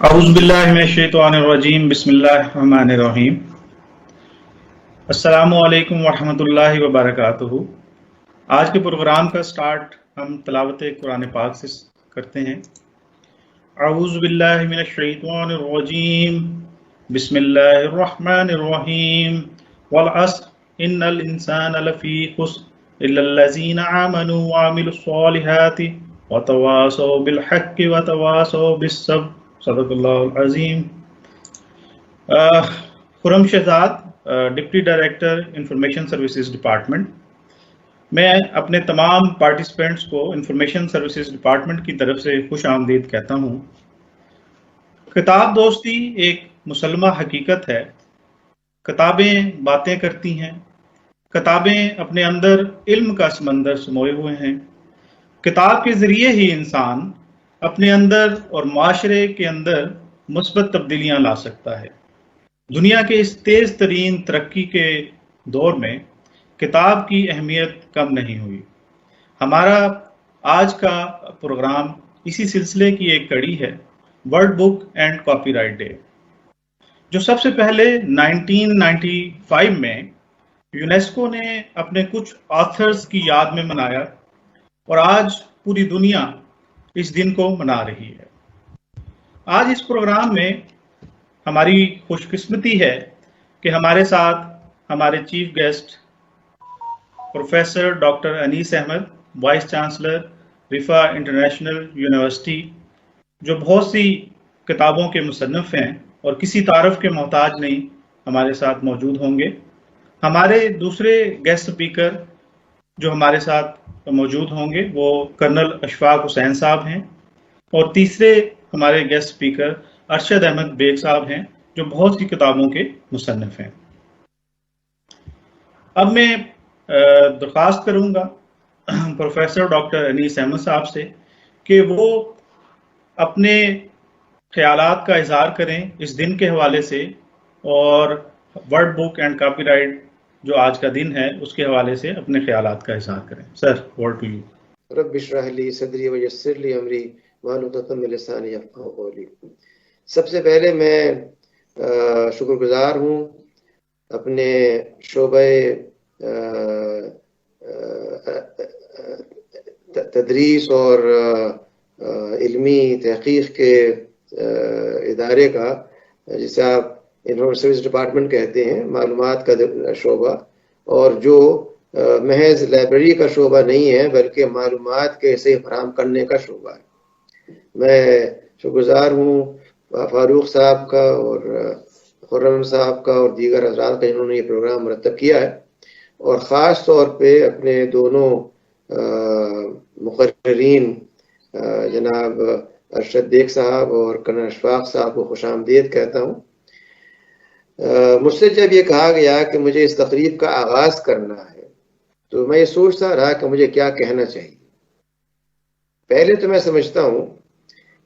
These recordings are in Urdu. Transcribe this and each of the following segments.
اعوذ باللہ من الشیطان الرجیم بسم اللہ الرحمن الرحیم السلام علیکم ورحمۃ اللہ وبرکاتہ۔ آج کے پروگرام کا سٹارٹ ہم تلاوت قرآن پاک سے کرتے ہیں۔ اعوذ باللہ من الشیطان الرجیم بسم اللہ الرحمن الرحیم والعصر ان الانسان لفی خسر الا الذین آمنوا وعملوا الصالحات وتواصوا بالحق وتواصوا بالصبر، صدق اللہ العظیم۔ Khurram Shahzad, deputy director information services department, میں اپنے تمام پارٹیسپینٹس کو انفارمیشن سروسز ڈپارٹمنٹ کی طرف سے خوش آمدید کہتا ہوں۔ کتاب دوستی ایک مسلمہ حقیقت ہے۔ کتابیں باتیں کرتی ہیں، کتابیں اپنے اندر علم کا سمندر سموئے ہوئے ہیں۔ کتاب کے ذریعے ہی انسان اپنے اندر اور معاشرے کے اندر مثبت تبدیلیاں لا سکتا ہے۔ دنیا کے اس تیز ترین ترقی کے دور میں کتاب کی اہمیت کم نہیں ہوئی۔ ہمارا آج کا پروگرام اسی سلسلے کی ایک کڑی ہے، world book and copy right day, جو سب سے پہلے 1995 میں یونیسکو نے اپنے کچھ آتھرز کی یاد میں منایا، اور آج پوری دنیا اس دن کو منا رہی ہے۔ آج اس پروگرام میں ہماری خوش قسمتی ہے کہ ہمارے ساتھ ہمارے chief guest professor doctor Anees Ahmad, vice chancellor Riphah international university, جو بہت سی کتابوں کے مصنف ہیں اور کسی تعارف کے محتاج نہیں، ہمارے ساتھ موجود ہوں گے۔ ہمارے دوسرے گیسٹ اسپیکر جو ہمارے ساتھ موجود ہوں گے وہ کرنل اشفاق حسین صاحب ہیں، اور تیسرے ہمارے گیسٹ اسپیکر ارشد احمد بیگ صاحب ہیں، جو بہت سی کتابوں کے مصنف ہیں۔ اب میں درخواست کروں گا پروفیسر ڈاکٹر انیس احمد صاحب سے کہ وہ اپنے خیالات کا اظہار کریں اس دن کے حوالے سے، اور world book and copy right جو آج کا دن ہے اس کے حوالے سے اپنے خیالات کا اظہار کریں۔ سر، ورڈ ٹو یو۔ رب اشرح لی صدری ویسر لی امری واحلل عقدۃ من لسانی یفقہوا قولی۔ سب سے پہلے میں شکر گزار ہوں اپنے شعبہ تدریس اور علمی تحقیق کے ادارے کا، جسے آپ انفارمیشن سروس ڈپارٹمنٹ کہتے ہیں، معلومات کا شعبہ، اور جو محض لائبریری کا شعبہ نہیں ہے بلکہ معلومات کے صحیح فراہم کرنے کا شعبہ ہے۔ میں شکر گزار ہوں فاروق صاحب کا اور خرم صاحب کا اور دیگر حضرات کا جنہوں نے یہ پروگرام مرتب کیا ہے، اور خاص طور پہ اپنے دونوں مقررین جناب ارشد بیگ صاحب اور کرنل اشفاق صاحب کو خوش آمدید کہتا ہوں۔ مجھ سے جب یہ کہا گیا کہ مجھے اس تقریب کا آغاز کرنا ہے تو میں یہ سوچتا رہا کہ مجھے کیا کہنا چاہیے۔ پہلے تو میں سمجھتا ہوں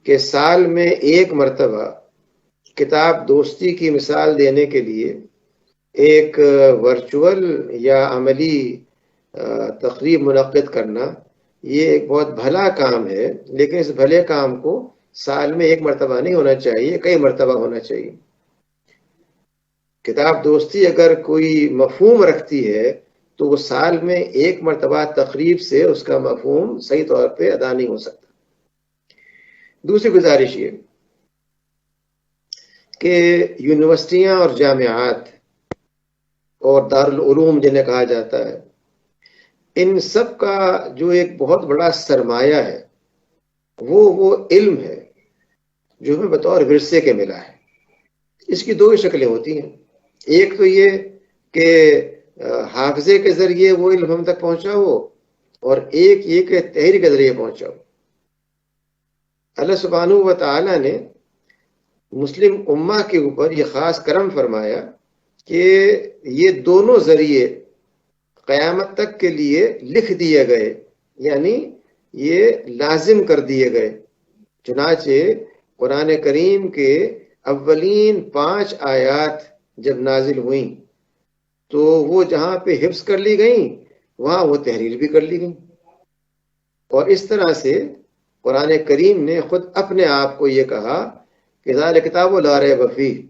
کہ سال میں ایک مرتبہ کتاب دوستی کی مثال دینے کے لیے ایک ورچوئل یا عملی تقریب منعقد کرنا یہ ایک بہت بھلا کام ہے، لیکن اس بھلے کام کو سال میں ایک مرتبہ نہیں ہونا چاہیے، کئی مرتبہ ہونا چاہیے۔ کتاب دوستی اگر کوئی مفہوم رکھتی ہے تو وہ سال میں ایک مرتبہ تقریب سے اس کا مفہوم صحیح طور پہ ادا نہیں ہو سکتا۔ دوسری گزارش یہ کہ یونیورسٹیاں اور جامعات اور دارالعلوم جنہیں کہا جاتا ہے، ان سب کا جو ایک بہت بڑا سرمایہ ہے وہ علم ہے جو ہمیں بطور ورثے کے ملا ہے۔ اس کی دو شکلیں ہوتی ہیں، ایک تو یہ کہ حافظے کے ذریعے وہ علم ہم تک پہنچا ہو، اور ایک یہ کہ تحریر کے ذریعے پہنچا ہو۔ اللہ سبحانہ و تعالی نے مسلم امہ کے اوپر یہ خاص کرم فرمایا کہ یہ دونوں ذریعے قیامت تک کے لیے لکھ دیے گئے، یعنی یہ لازم کر دیے گئے۔ چنانچہ قرآن کریم کے اولین 5 آیات جب نازل ہوئیں تو وہ جہاں پہ حفظ کر لی گئیں وہاں وہ تحریر بھی کر لی گئیں، اور اس طرح سے قرآن کریم نے خود اپنے آپ کو یہ کہا کہ ذالک کتاب لا ریب فیہ،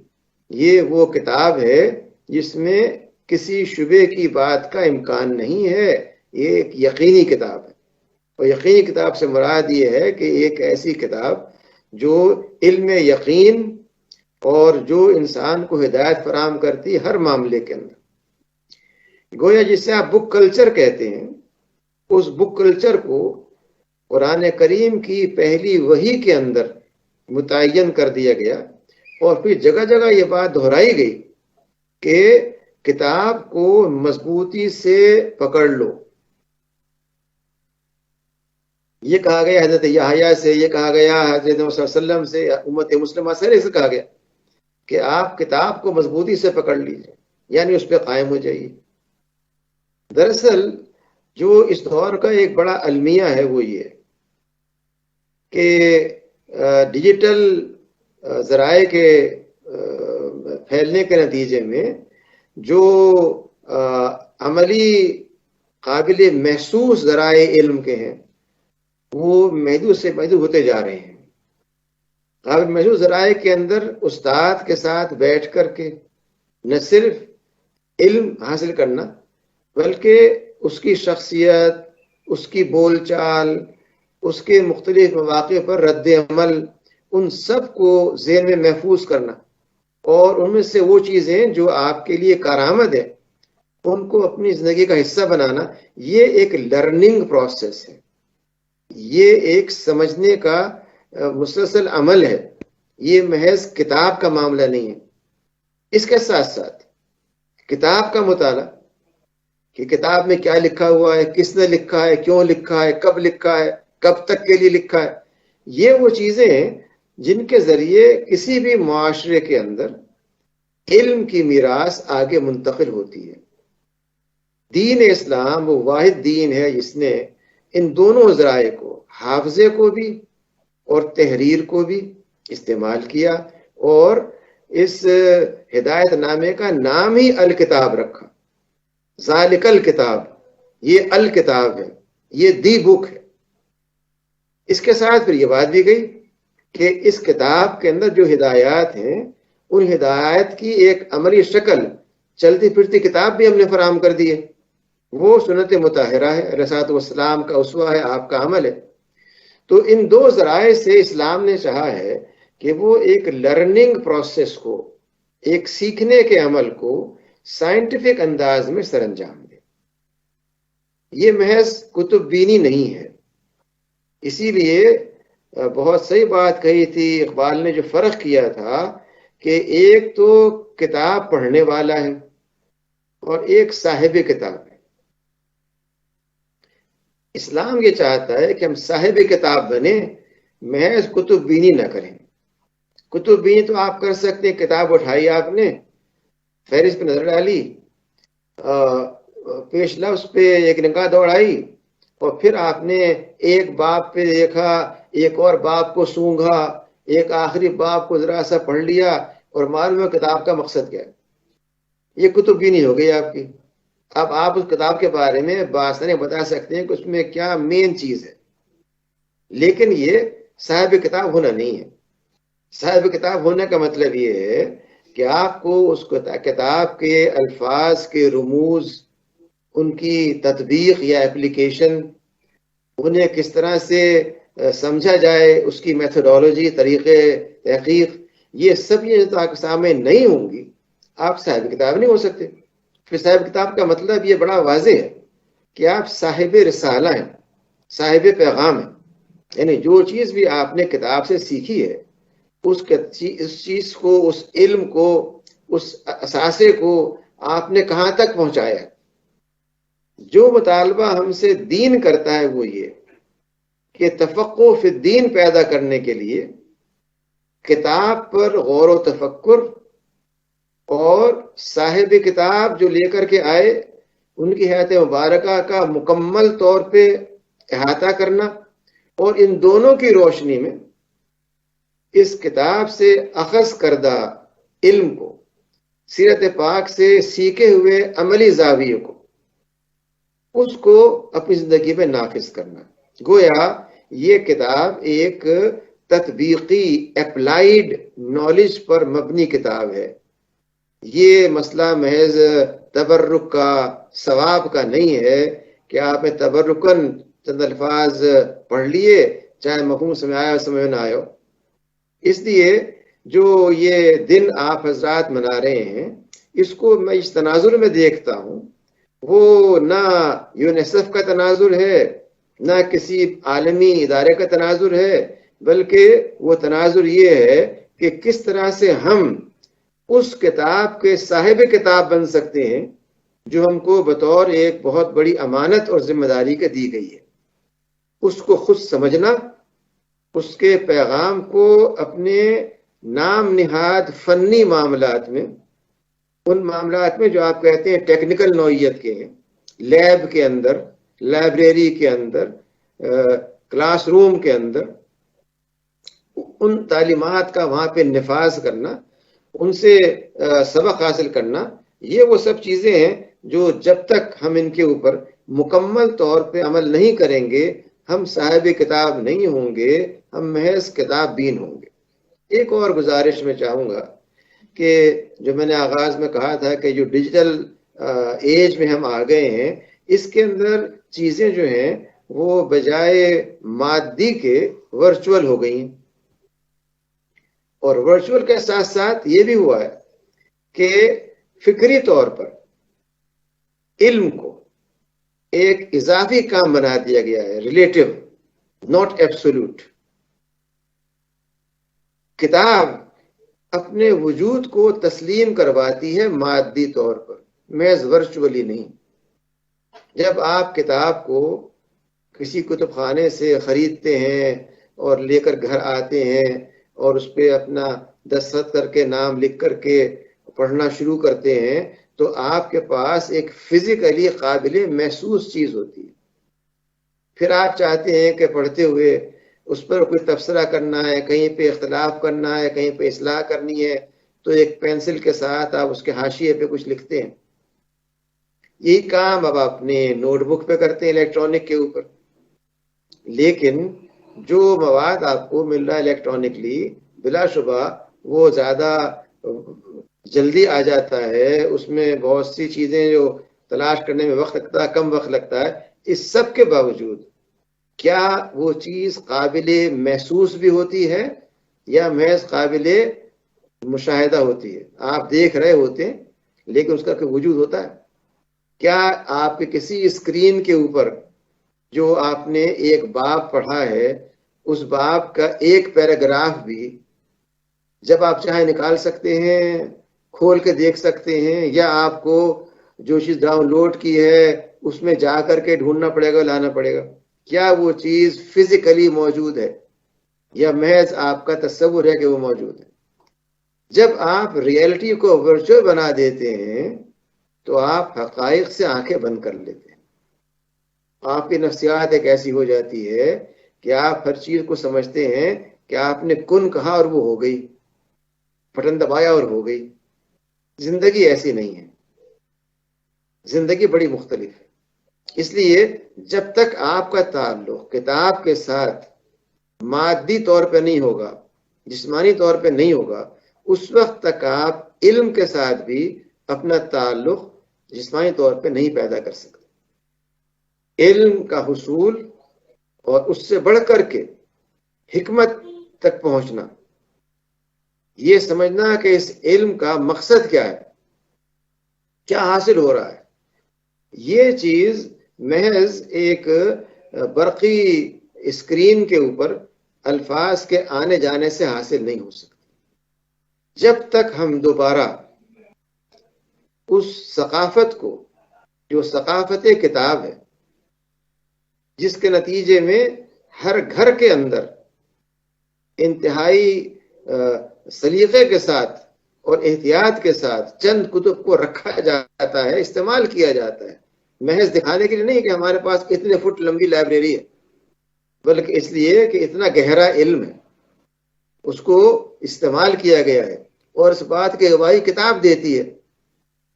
یہ وہ کتاب ہے جس میں کسی شبے کی بات کا امکان نہیں ہے، یہ ایک یقینی کتاب ہے۔ اور یقینی کتاب سے مراد یہ ہے کہ ایک ایسی کتاب جو علم یقین اور جو انسان کو ہدایت فراہم کرتی ہے ہر معاملے کے اندر۔ گویا جس سے آپ بک کلچر کہتے ہیں، اس بک کلچر کو قرآن کریم کی پہلی وحی کے اندر متعین کر دیا گیا، اور پھر جگہ جگہ یہ بات دہرائی گئی کہ کتاب کو مضبوطی سے پکڑ لو۔ یہ کہا گیا حضرت یحییٰ سے، یہ کہا گیا حضرت محمد صلی اللہ علیہ وسلم سے، امت مسلمہ سے کہا گیا کہ آپ کتاب کو مضبوطی سے پکڑ لیجئے، یعنی اس پہ قائم ہو جائیے۔ دراصل جو اس دور کا ایک بڑا المیہ ہے وہ یہ کہ ڈیجیٹل ذرائع کے پھیلنے کے نتیجے میں جو عملی قابل محسوس ذرائع علم کے ہیں وہ محدود سے محدود ہوتے جا رہے ہیں۔ قابل محسوس ذرائع کے اندر استاد کے ساتھ بیٹھ کر کے نہ صرف علم حاصل کرنا بلکہ اس کی شخصیت، اس کی بول چال، اس کے مختلف مواقع پر رد عمل، ان سب کو ذہن میں محفوظ کرنا، اور ان میں سے وہ چیزیں جو آپ کے لیے کارآمد ہیں ان کو اپنی زندگی کا حصہ بنانا، یہ ایک لرننگ پروسیس ہے، یہ ایک سمجھنے کا مسلسل عمل ہے، یہ محض کتاب کا معاملہ نہیں ہے۔ اس کے ساتھ ساتھ کتاب کا مطالعہ کہ کتاب میں کیا لکھا ہوا ہے، کس نے لکھا ہے، کیوں لکھا ہے، کب لکھا ہے، کب تک کے لیے لکھا ہے، یہ وہ چیزیں ہیں جن کے ذریعے کسی بھی معاشرے کے اندر علم کی میراث آگے منتقل ہوتی ہے۔ دین اسلام وہ واحد دین ہے جس نے ان دونوں ذرائع کو، حافظے کو بھی اور تحریر کو بھی استعمال کیا، اور اس ہدایت نامے کا نام ہی الکتاب رکھا۔ ذالک الکتاب، یہ الکتاب ہے، یہ دی بک ہے۔ اس کے ساتھ پھر یہ بات بھی گئی کہ اس کتاب کے اندر جو ہدایات ہیں ان ہدایات کی ایک عملی شکل، چلتی پھرتی کتاب بھی ہم نے فراہم کر دی ہے، وہ سنت مطہرہ ہے، علیہ الصلوۃ والسلام کا اسوہ ہے، آپ کا عمل ہے۔ تو ان دو ذرائع سے اسلام نے چاہا ہے کہ وہ ایک لرننگ پروسیس کو، ایک سیکھنے کے عمل کو سائنٹیفک انداز میں سر انجام دے۔ یہ محض کتب بینی نہیں ہے۔ اسی لیے بہت صحیح بات کہی تھی اقبال نے، جو فرق کیا تھا کہ ایک تو کتاب پڑھنے والا ہے اور ایک صاحب کتاب ہے۔ اسلام یہ چاہتا ہے کہ ہم صاحب کتاب بنیں، محض کتب بینی نہ کریں۔ کتب بینی تو آپ کر سکتے ہیں، کتاب اٹھائی آپ نے، فہرست پہ نظر ڈالی، پیش لفظ پہ ایک نگاہ دوڑائی، اور پھر آپ نے ایک باب پہ دیکھا، ایک اور باب کو سونگھا، ایک آخری باب کو ذرا سا پڑھ لیا، اور معلوم ہے کتاب کا مقصد کیا ہے۔ یہ کتب بینی ہو گئی آپ کی۔ اب آپ اس کتاب کے بارے میں بآسانی بتا سکتے ہیں کہ اس میں کیا مین چیز ہے، لیکن یہ صاحب کتاب ہونا نہیں ہے۔ صاحب کتاب ہونے کا مطلب یہ ہے کہ آپ کو اس کتاب کے الفاظ کے رموز، ان کی تطبیق یا اپلیکیشن، انہیں کس طرح سے سمجھا جائے، اس کی میتھڈولوجی، طریقے تحقیق، یہ سب یہ جو سامنے نہیں ہوں گی، آپ صاحب کتاب نہیں ہو سکتے۔ پھر صاحب کتاب کا مطلب یہ بڑا واضح ہے کہ آپ صاحب رسالہ ہیں، صاحب پیغام ہیں، یعنی جو چیز بھی آپ نے کتاب سے سیکھی ہے اس چیز کو، اس علم کو، اس اثاثے کو آپ نے کہاں تک پہنچایا۔ جو مطالبہ ہم سے دین کرتا ہے وہ یہ کہ تفقہ فی الدین پیدا کرنے کے لیے کتاب پر غور و تفکر، اور صاحب کتاب جو لے کر کے آئے ان کی حیات مبارکہ کا مکمل طور پہ احاطہ کرنا، اور ان دونوں کی روشنی میں اس کتاب سے اخذ کردہ علم کو، سیرت پاک سے سیکھے ہوئے عملی زاویے کو، اس کو اپنی زندگی میں نافذ کرنا۔ گویا یہ کتاب ایک تطبیقی اپلائیڈ نالج پر مبنی کتاب ہے. یہ مسئلہ محض تبرک کا، ثواب کا نہیں ہے کہ آپ نے تبرکن چند الفاظ پڑھ لیے، چاہے مفہوم سمجھ آیا سمجھ نہ آیا. اس لیے جو یہ دن آپ حضرات منا رہے ہیں، اس کو میں اس تناظر میں دیکھتا ہوں، وہ نہ یونیسیف کا تناظر ہے، نہ کسی عالمی ادارے کا تناظر ہے، بلکہ وہ تناظر یہ ہے کہ کس طرح سے ہم اس کتاب کے صاحب کتاب بن سکتے ہیں جو ہم کو بطور ایک بہت بڑی امانت اور ذمہ داری کے دی گئی ہے. اس کو خود سمجھنا، اس کے پیغام کو اپنے نام نہاد فنی معاملات میں، ان معاملات میں جو آپ کہتے ہیں ٹیکنیکل نوعیت کے ہیں، لیب کے اندر، لائبریری کے اندر، کلاس روم کے اندر، ان تعلیمات کا وہاں پہ نفاذ کرنا، ان سے سبق حاصل کرنا، یہ وہ سب چیزیں ہیں جو جب تک ہم ان کے اوپر مکمل طور پہ عمل نہیں کریں گے، ہم صاحب کتاب نہیں ہوں گے، ہم محض کتاب بین ہوں گے. ایک اور گزارش میں چاہوں گا کہ جو میں نے آغاز میں کہا تھا کہ جو ڈیجیٹل ایج میں ہم آ گئے ہیں، اس کے اندر چیزیں جو ہیں وہ بجائے مادی کے ورچوئل ہو گئی ہیں. اور ورچوئل کے ساتھ ساتھ یہ بھی ہوا ہے کہ فکری طور پر علم کو ایک اضافی کام بنا دیا گیا ہے، ریلیٹو، ناٹ ایبسولوٹ. کتاب اپنے وجود کو تسلیم کرواتی ہے مادی طور پر، محض ورچولی نہیں. جب آپ کتاب کو کسی کتب خانے سے خریدتے ہیں اور لے کر گھر آتے ہیں اور اس پہ اپنا دستخط کر کے نام لکھ کر کے پڑھنا شروع کرتے ہیں، تو آپ کے پاس ایک فزیکلی قابل محسوس چیز ہوتی ہے. پھر آپ چاہتے ہیں کہ پڑھتے ہوئے اس پر کوئی تبصرہ کرنا ہے، کہیں پہ اختلاف کرنا ہے، کہیں پہ اصلاح کرنی ہے، تو ایک پینسل کے ساتھ آپ اس کے حاشیے پہ کچھ لکھتے ہیں. یہی کام اب اپنے نوٹ بک پہ کرتے ہیں الیکٹرانک کے اوپر. لیکن جو مواد آپ کو مل رہا ہے الیکٹرانکلی، بلا شبہ وہ زیادہ جلدی آ جاتا ہے، اس میں بہت سی چیزیں جو تلاش کرنے میں وقت لگتا ہے، کم وقت لگتا ہے. اس سب کے باوجود کیا وہ چیز قابل محسوس بھی ہوتی ہے یا محض قابل مشاہدہ ہوتی ہے؟ آپ دیکھ رہے ہوتے ہیں لیکن اس کا کوئی وجود ہوتا ہے؟ کیا آپ کے کسی اسکرین کے اوپر جو آپ نے ایک باب پڑھا ہے، اس باب کا ایک پیراگراف بھی جب آپ چاہے نکال سکتے ہیں، کھول کے دیکھ سکتے ہیں، یا آپ کو جو چیز ڈاؤن لوڈ کی ہے اس میں جا کر کے ڈھونڈنا پڑے گا، لانا پڑے گا؟ کیا وہ چیز فزیکلی موجود ہے یا محض آپ کا تصور ہے کہ وہ موجود ہے؟ جب آپ ریئلٹی کو ورچوئل بنا دیتے ہیں تو آپ حقائق سے آنکھیں بند کر لیتے ہیں. آپ کی نفسیات ایک ایسی ہو جاتی ہے کہ آپ ہر چیز کو سمجھتے ہیں کہ آپ نے کن کہا اور وہ ہو گئی، بٹن دبایا اور ہو گئی. زندگی ایسی نہیں ہے، زندگی بڑی مختلف ہے. اس لیے جب تک آپ کا تعلق کتاب کے ساتھ مادی طور پہ نہیں ہوگا، جسمانی طور پہ نہیں ہوگا، اس وقت تک آپ علم کے ساتھ بھی اپنا تعلق جسمانی طور پہ نہیں پیدا کر سکتے. علم کا حصول اور اس سے بڑھ کر کے حکمت تک پہنچنا، یہ سمجھنا کہ اس علم کا مقصد کیا ہے، کیا حاصل ہو رہا ہے، یہ چیز محض ایک برقی اسکرین کے اوپر الفاظ کے آنے جانے سے حاصل نہیں ہو سکتی. جب تک ہم دوبارہ اس ثقافت کو، جو ثقافت کتاب ہے، جس کے نتیجے میں ہر گھر کے اندر انتہائی سلیقے کے ساتھ اور احتیاط کے ساتھ چند کتب کو رکھا جاتا ہے، استعمال کیا جاتا ہے، محض دکھانے کے لیے نہیں کہ ہمارے پاس اتنے فٹ لمبی لائبریری ہے، بلکہ اس لیے کہ اتنا گہرا علم ہے، اس کو استعمال کیا گیا ہے. اور اس بات کی گواہی کتاب دیتی ہے،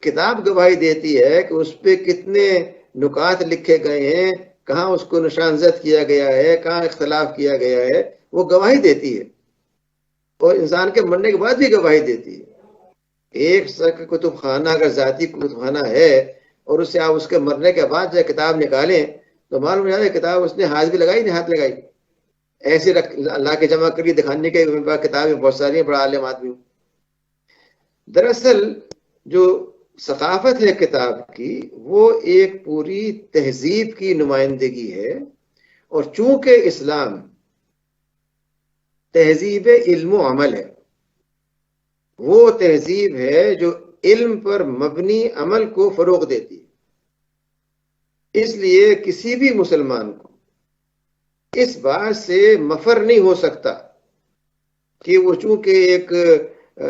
کتاب گواہی دیتی ہے کہ اس پہ کتنے نکات لکھے گئے ہیں، کہاں اس کو نشان زد کیا گیا ہے، کہاں اختلاف کیا گیا ہے. وہ گواہی دیتی ہے اور انسان کے مرنے کے بعد بھی گواہی دیتی ہے. ایک کتب خانہ اگر ذاتی کتب خانہ ہے اور اس سے آپ اس کے مرنے کے بعد جو کتاب نکالیں تو معلوم ہے کتاب اس نے ہاتھ بھی لگائی نہیں ہاتھ لگائی، ایسے لا کے جمع کری دکھانے کے کتابیں بہت ساری ہیں، بڑا عالم آدمی ہوں. دراصل جو ثقافت ہے کتاب کی وہ ایک پوری تہذیب کی نمائندگی ہے، اور چونکہ اسلام تہذیب علم و عمل ہے، وہ تہذیب ہے جو علم پر مبنی عمل کو فروغ دیتی ہے. اس لیے کسی بھی مسلمان کو اس بات سے مفر نہیں ہو سکتا کہ وہ چونکہ ایک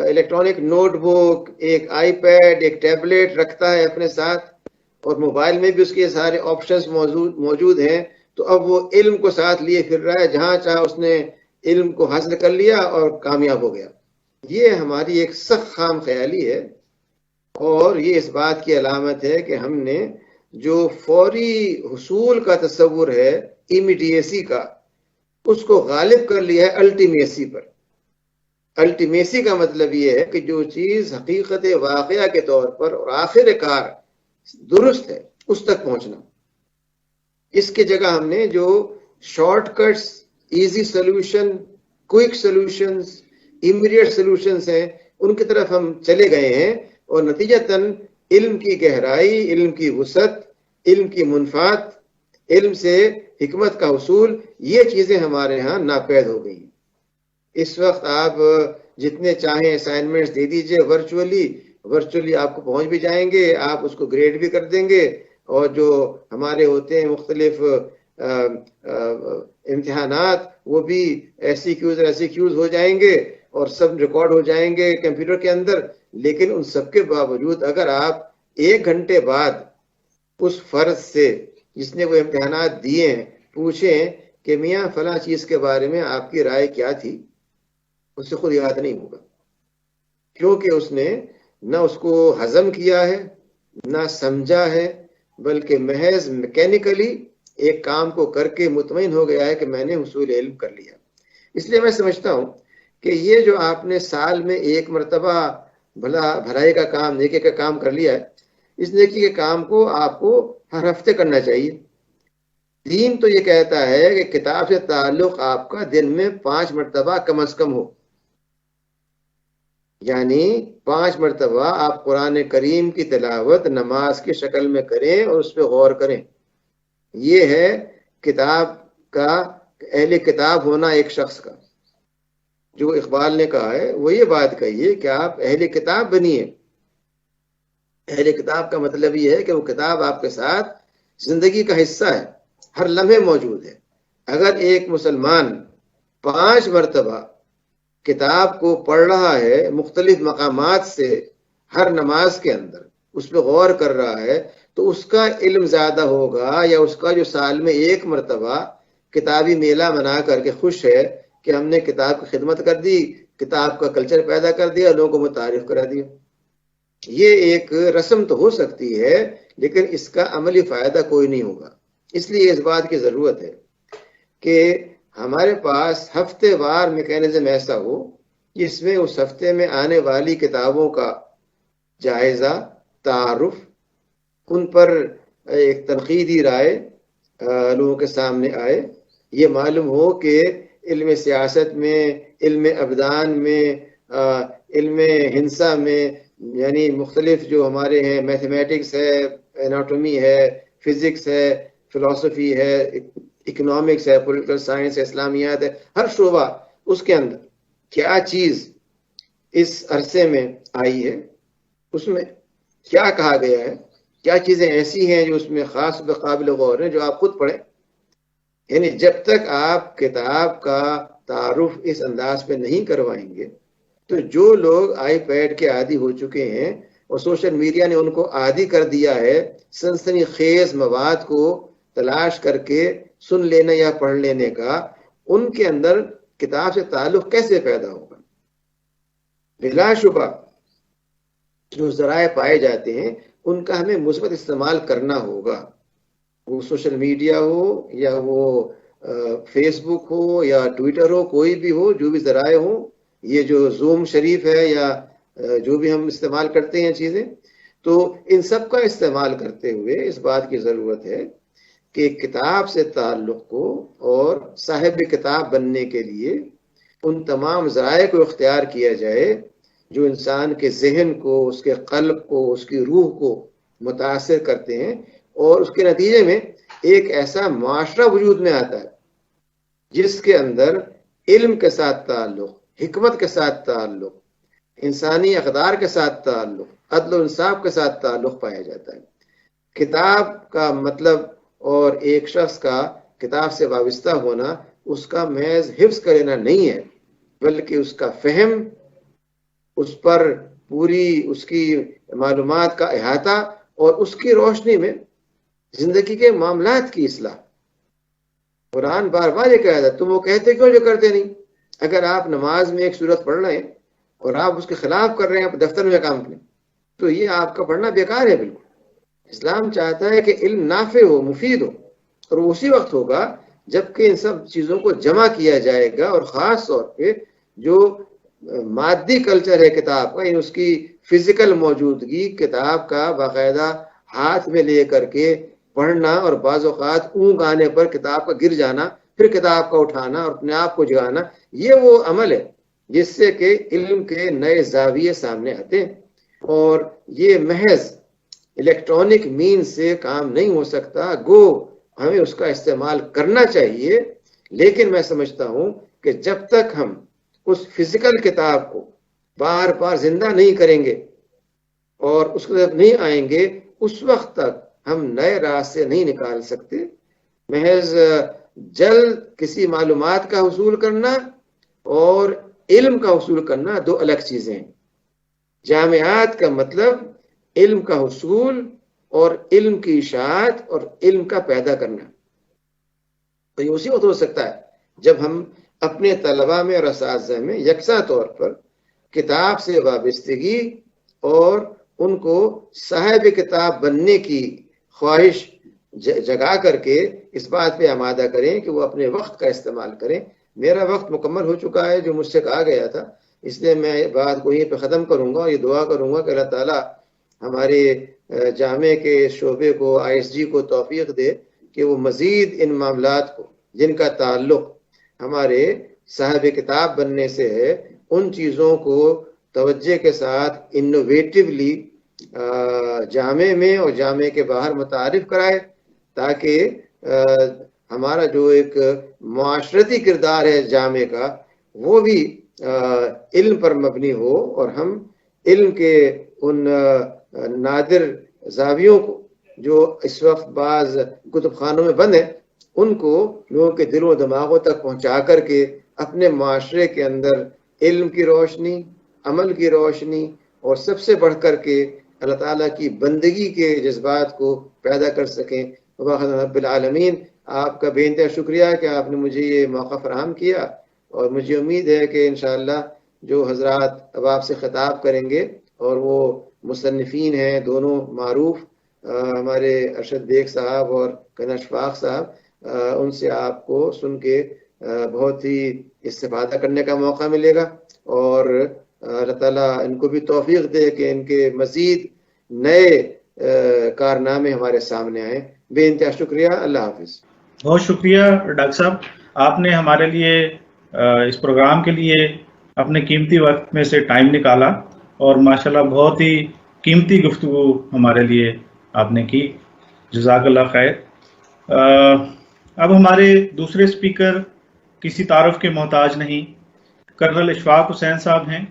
الیکٹرانک نوٹ بک، ایک آئی پیڈ، ایک ٹیبلٹ رکھتا ہے اپنے ساتھ اور موبائل میں بھی اس کے سارے آپشنز موجود ہیں، تو اب وہ علم کو ساتھ لیے پھر رہا ہے، جہاں چاہا اس نے علم کو حاصل کر لیا اور کامیاب ہو گیا. یہ ہماری ایک سخت خام خیالی ہے، اور یہ اس بات کی علامت ہے کہ ہم نے جو فوری حصول کا تصور ہے امیڈیسی کا، اس کو غالب کر لیا ہے الٹیمیسی پر. الٹیمیسی کا مطلب یہ ہے کہ جو چیز حقیقت واقعہ کے طور پر اور آخر کار درست ہے اس تک پہنچنا. اس کے جگہ ہم نے جو short cuts, easy solution, quick solutions, immediate solutions ہیں ان کی طرف ہم چلے گئے ہیں، اور نتیجتاً علم کی گہرائی، علم کی وسعت، علم کی منفعت، علم سے حکمت کا حصول، یہ چیزیں ہمارے ہاں ناپید ہو گئی ہیں. اس وقت آپ جتنے چاہیں اسائنمنٹس دے دیجئے ورچولی آپ کو پہنچ بھی جائیں گے، آپ اس کو گریڈ بھی کر دیں گے، اور جو ہمارے ہوتے ہیں مختلف امتحانات وہ بھی ایسی کیوز ہو جائیں گے اور سب ریکارڈ ہو جائیں گے کمپیوٹر کے اندر. لیکن ان سب کے باوجود اگر آپ 1 گھنٹے بعد اس فرد سے جس نے وہ امتحانات دیے ہیں پوچھیں کہ میاں فلاں چیز کے بارے میں آپ کی رائے کیا تھی، اس سے خود یاد نہیں ہوگا، کیونکہ اس نے نہ اس کو ہضم کیا ہے نہ سمجھا ہے، بلکہ محض میکینیکلی ایک کام کو کر کے مطمئن ہو گیا ہے کہ میں نے حصول علم کر لیا. اس لیے میں سمجھتا ہوں کہ یہ جو آپ نے سال میں 1 مرتبہ بھلائی کا کام، نیکی کا کام کر لیا ہے، اس نیکی کے کام کو آپ کو ہر ہفتے کرنا چاہیے. دین تو یہ کہتا ہے کہ کتاب سے تعلق آپ کا دن میں 5 مرتبہ کم از کم ہو، یعنی 5 مرتبہ آپ قرآن کریم کی تلاوت نماز کی شکل میں کریں اور اس پہ غور کریں. یہ ہے کتاب کا، اہل کتاب ہونا ایک شخص کا. جو اقبال نے کہا ہے وہ یہ بات کہی ہے کہ آپ اہل کتاب بنیے. اہل کتاب کا مطلب یہ ہے کہ وہ کتاب آپ کے ساتھ زندگی کا حصہ ہے، ہر لمحے موجود ہے. اگر ایک مسلمان 5 مرتبہ کتاب کو پڑھ رہا ہے مختلف مقامات سے ہر نماز کے اندر، اس پہ غور کر رہا ہے، تو اس کا علم زیادہ ہوگا یا اس کا جو سال میں 1 مرتبہ کتابی میلہ منا کر کے خوش ہے کہ ہم نے کتاب کی خدمت کر دی، کتاب کا کلچر پیدا کر دیا، لوگوں کو متعارف کرا دیا. یہ ایک رسم تو ہو سکتی ہے لیکن اس کا عملی فائدہ کوئی نہیں ہوگا. اس لیے اس بات کی ضرورت ہے کہ ہمارے پاس ہفتے وار میکینزم ایسا ہو جس میں اس ہفتے میں آنے والی کتابوں کا جائزہ، تعارف، ان پر ایک تنقیدی رائے لوگوں کے سامنے آئے. یہ معلوم ہو کہ علم سیاست میں، علم ابدان میں، علم ہنسا میں، یعنی مختلف جو ہمارے ہیں میتھمیٹکس ہے، اناٹومی ہے، فزکس ہے، فلسفی ہے، اکنامکس ہے، پولیٹیکل سائنس ہے، اسلامیات ہے، ہر شعبہ اس کے اندر کیا چیز اس عرصے میں آئی ہے، اس میں کیا کہا گیا ہے، کیا چیزیں ایسی ہیں جو اس میں خاص بقابل غور ہیں جو آپ خود پڑھیں. یعنی جب تک آپ کتاب کا تعارف اس انداز پہ نہیں کروائیں گے تو جو لوگ آئی پیڈ کے عادی ہو چکے ہیں اور سوشل میڈیا نے ان کو عادی کر دیا ہے سنسنی خیز مواد کو تلاش کر کے سن لینے یا پڑھ لینے کا، ان کے اندر کتاب سے تعلق کیسے پیدا ہوگا؟ بلا شبہ جو ذرائع پائے جاتے ہیں ان کا ہمیں مثبت استعمال کرنا ہوگا، وہ سوشل میڈیا ہو یا وہ فیس بک ہو یا ٹویٹر ہو، کوئی بھی ہو، جو بھی ذرائع ہوں، یہ جو زوم شریف ہے یا جو بھی ہم استعمال کرتے ہیں چیزیں، تو ان سب کا استعمال کرتے ہوئے اس بات کی ضرورت ہے کہ کتاب سے تعلق کو اور صاحب کتاب بننے کے لیے ان تمام ذرائع کو اختیار کیا جائے جو انسان کے ذہن کو، اس کے قلب کو، اس کی روح کو متاثر کرتے ہیں، اور اس کے نتیجے میں ایک ایسا معاشرہ وجود میں آتا ہے جس کے اندر علم کے ساتھ تعلق، حکمت کے ساتھ تعلق، انسانی اقدار کے ساتھ تعلق، عدل و انصاف کے ساتھ تعلق پایا جاتا ہے۔ کتاب کا مطلب اور ایک شخص کا کتاب سے وابستہ ہونا اس کا محض حفظ کر لینا نہیں ہے، بلکہ اس کا فہم، اس پر پوری اس کی معلومات کا احاطہ، اور اس کی روشنی میں زندگی کے معاملات کی اصلاح۔ قرآن بار بار یہ کہا تھا، تم وہ کہتے کیوں جو کرتے نہیں؟ اگر آپ نماز میں ایک سورت پڑھ رہے ہیں اور آپ اس کے خلاف کر رہے ہیں آپ دفتر میں کام کریں، تو یہ آپ کا پڑھنا بیکار ہے بالکل۔ اسلام چاہتا ہے کہ علم نافع ہو، مفید ہو، اور اسی وقت ہوگا جبکہ ان سب چیزوں کو جمع کیا جائے گا، اور خاص طور پہ جو مادی کلچر ہے کتاب کا، یعنی اس کی فزیکل موجودگی، کتاب کا باقاعدہ ہاتھ میں لے کر کے پڑھنا، اور بعض اوقات اونگ آنے پر کتاب کا گر جانا، پھر کتاب کا اٹھانا اور اپنے آپ کو جگانا، یہ وہ عمل ہے جس سے کہ علم کے نئے زاویے سامنے آتے ہیں۔ اور یہ محض الیکٹرانک مین سے کام نہیں ہو سکتا، گو ہمیں اس کا استعمال کرنا چاہیے، لیکن میں سمجھتا ہوں کہ جب تک ہم اس فزیکل کتاب کو بار بار زندہ نہیں کریں گے اور اس کی طرف نہیں آئیں گے، اس وقت تک ہم نئے راستے نہیں نکال سکتے۔ محض جلد کسی معلومات کا حصول کرنا اور علم کا حصول کرنا دو الگ چیزیں ہیں۔ جامعات کا مطلب علم کا حصول اور علم کی اشاعت اور علم کا پیدا کرنا، تو یہ اسی وقت ہو سکتا ہے جب ہم اپنے طلباء میں اور اساتذہ میں یکساں طور پر کتاب سے وابستگی اور ان کو صاحب کتاب بننے کی خواہش جگا کر کے اس بات پہ آمادہ کریں کہ وہ اپنے وقت کا استعمال کریں۔ میرا وقت مکمل ہو چکا ہے جو مجھ سے کہا گیا تھا، اس لیے میں بات کو یہیں پہ ختم کروں گا، اور یہ دعا کروں گا کہ اللہ تعالیٰ ہمارے جامعہ کے شعبے کو، ISG کو توفیق دے کہ وہ مزید ان معاملات کو جن کا تعلق ہمارے صاحب کتاب بننے سے ہے، ان چیزوں کو توجہ کے ساتھ انوویٹیولی جامعہ میں اور جامعہ کے باہر متعارف کرائے، تاکہ ہمارا جو ایک معاشرتی کردار ہے جامعہ کا وہ بھی علم پر مبنی ہو، اور ہم علم کے ان نادر زاویوں کو جو اس وقت بعض کتب خانوں میں بند ہیں، ان کو لوگوں کے دلوں و دماغوں تک پہنچا کر کے اپنے معاشرے کے اندر علم کی روشنی، عمل کی روشنی، اور سب سے بڑھ کر کے اللہ تعالیٰ کی بندگی کے جذبات کو پیدا کر سکیں۔ رب العالمین، آپ کا بے انتہا شکریہ کہ آپ نے مجھے یہ موقع فراہم کیا، اور مجھے امید ہے کہ انشاءاللہ جو حضرات اب آپ سے خطاب کریں گے، اور وہ مصنفین ہیں دونوں معروف، ہمارے ارشد بیگ صاحب اور کنر اشفاق صاحب، ان سے آپ کو سن کے بہت ہی استفادہ کرنے کا موقع ملے گا، اور اللہ تعالیٰ ان کو بھی توفیق دے کہ ان کے مزید نئے کارنامے ہمارے سامنے آئیں۔ بے انتہا شکریہ، اللہ حافظ۔ بہت شکریہ ڈاکٹر صاحب، آپ نے ہمارے لیے اس پروگرام کے لیے اپنے قیمتی وقت میں سے ٹائم نکالا، اور ماشاءاللہ بہت ہی قیمتی گفتگو ہمارے لیے آپ نے کی، جزاک اللہ خیر۔ اب ہمارے دوسرے اسپیکر کسی تعارف کے محتاج نہیں، کرنل اشفاق حسین صاحب ہیں۔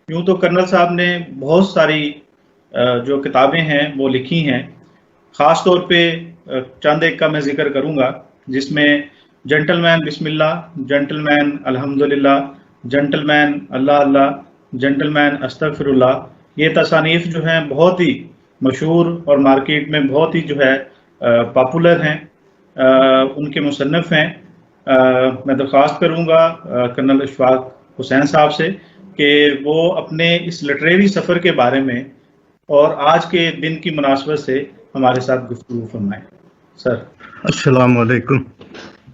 یوں تو کرنل صاحب نے بہت ساری جو کتابیں ہیں وہ لکھی ہیں، خاص طور پہ چند ایک کا میں ذکر کروں گا، جس میں جنٹل مین بسم اللہ، جنٹل مین الحمدللہ، جنٹل مین اللہ اللہ، جنٹل مین استغفر اللہ، یہ تصانیف جو ہیں بہت ہی مشہور اور مارکیٹ میں بہت ہی جو ہے پاپولر ہیں، ان کے مصنف ہیں۔ میں درخواست کروں گا کرنل اشفاق حسین صاحب سے کہ وہ اپنے اس لٹریری سفر کے بارے میں اور آج کے دن کی مناسبت سے ہمارے ساتھ گفتگو فرمائیں۔ سر السلام علیکم۔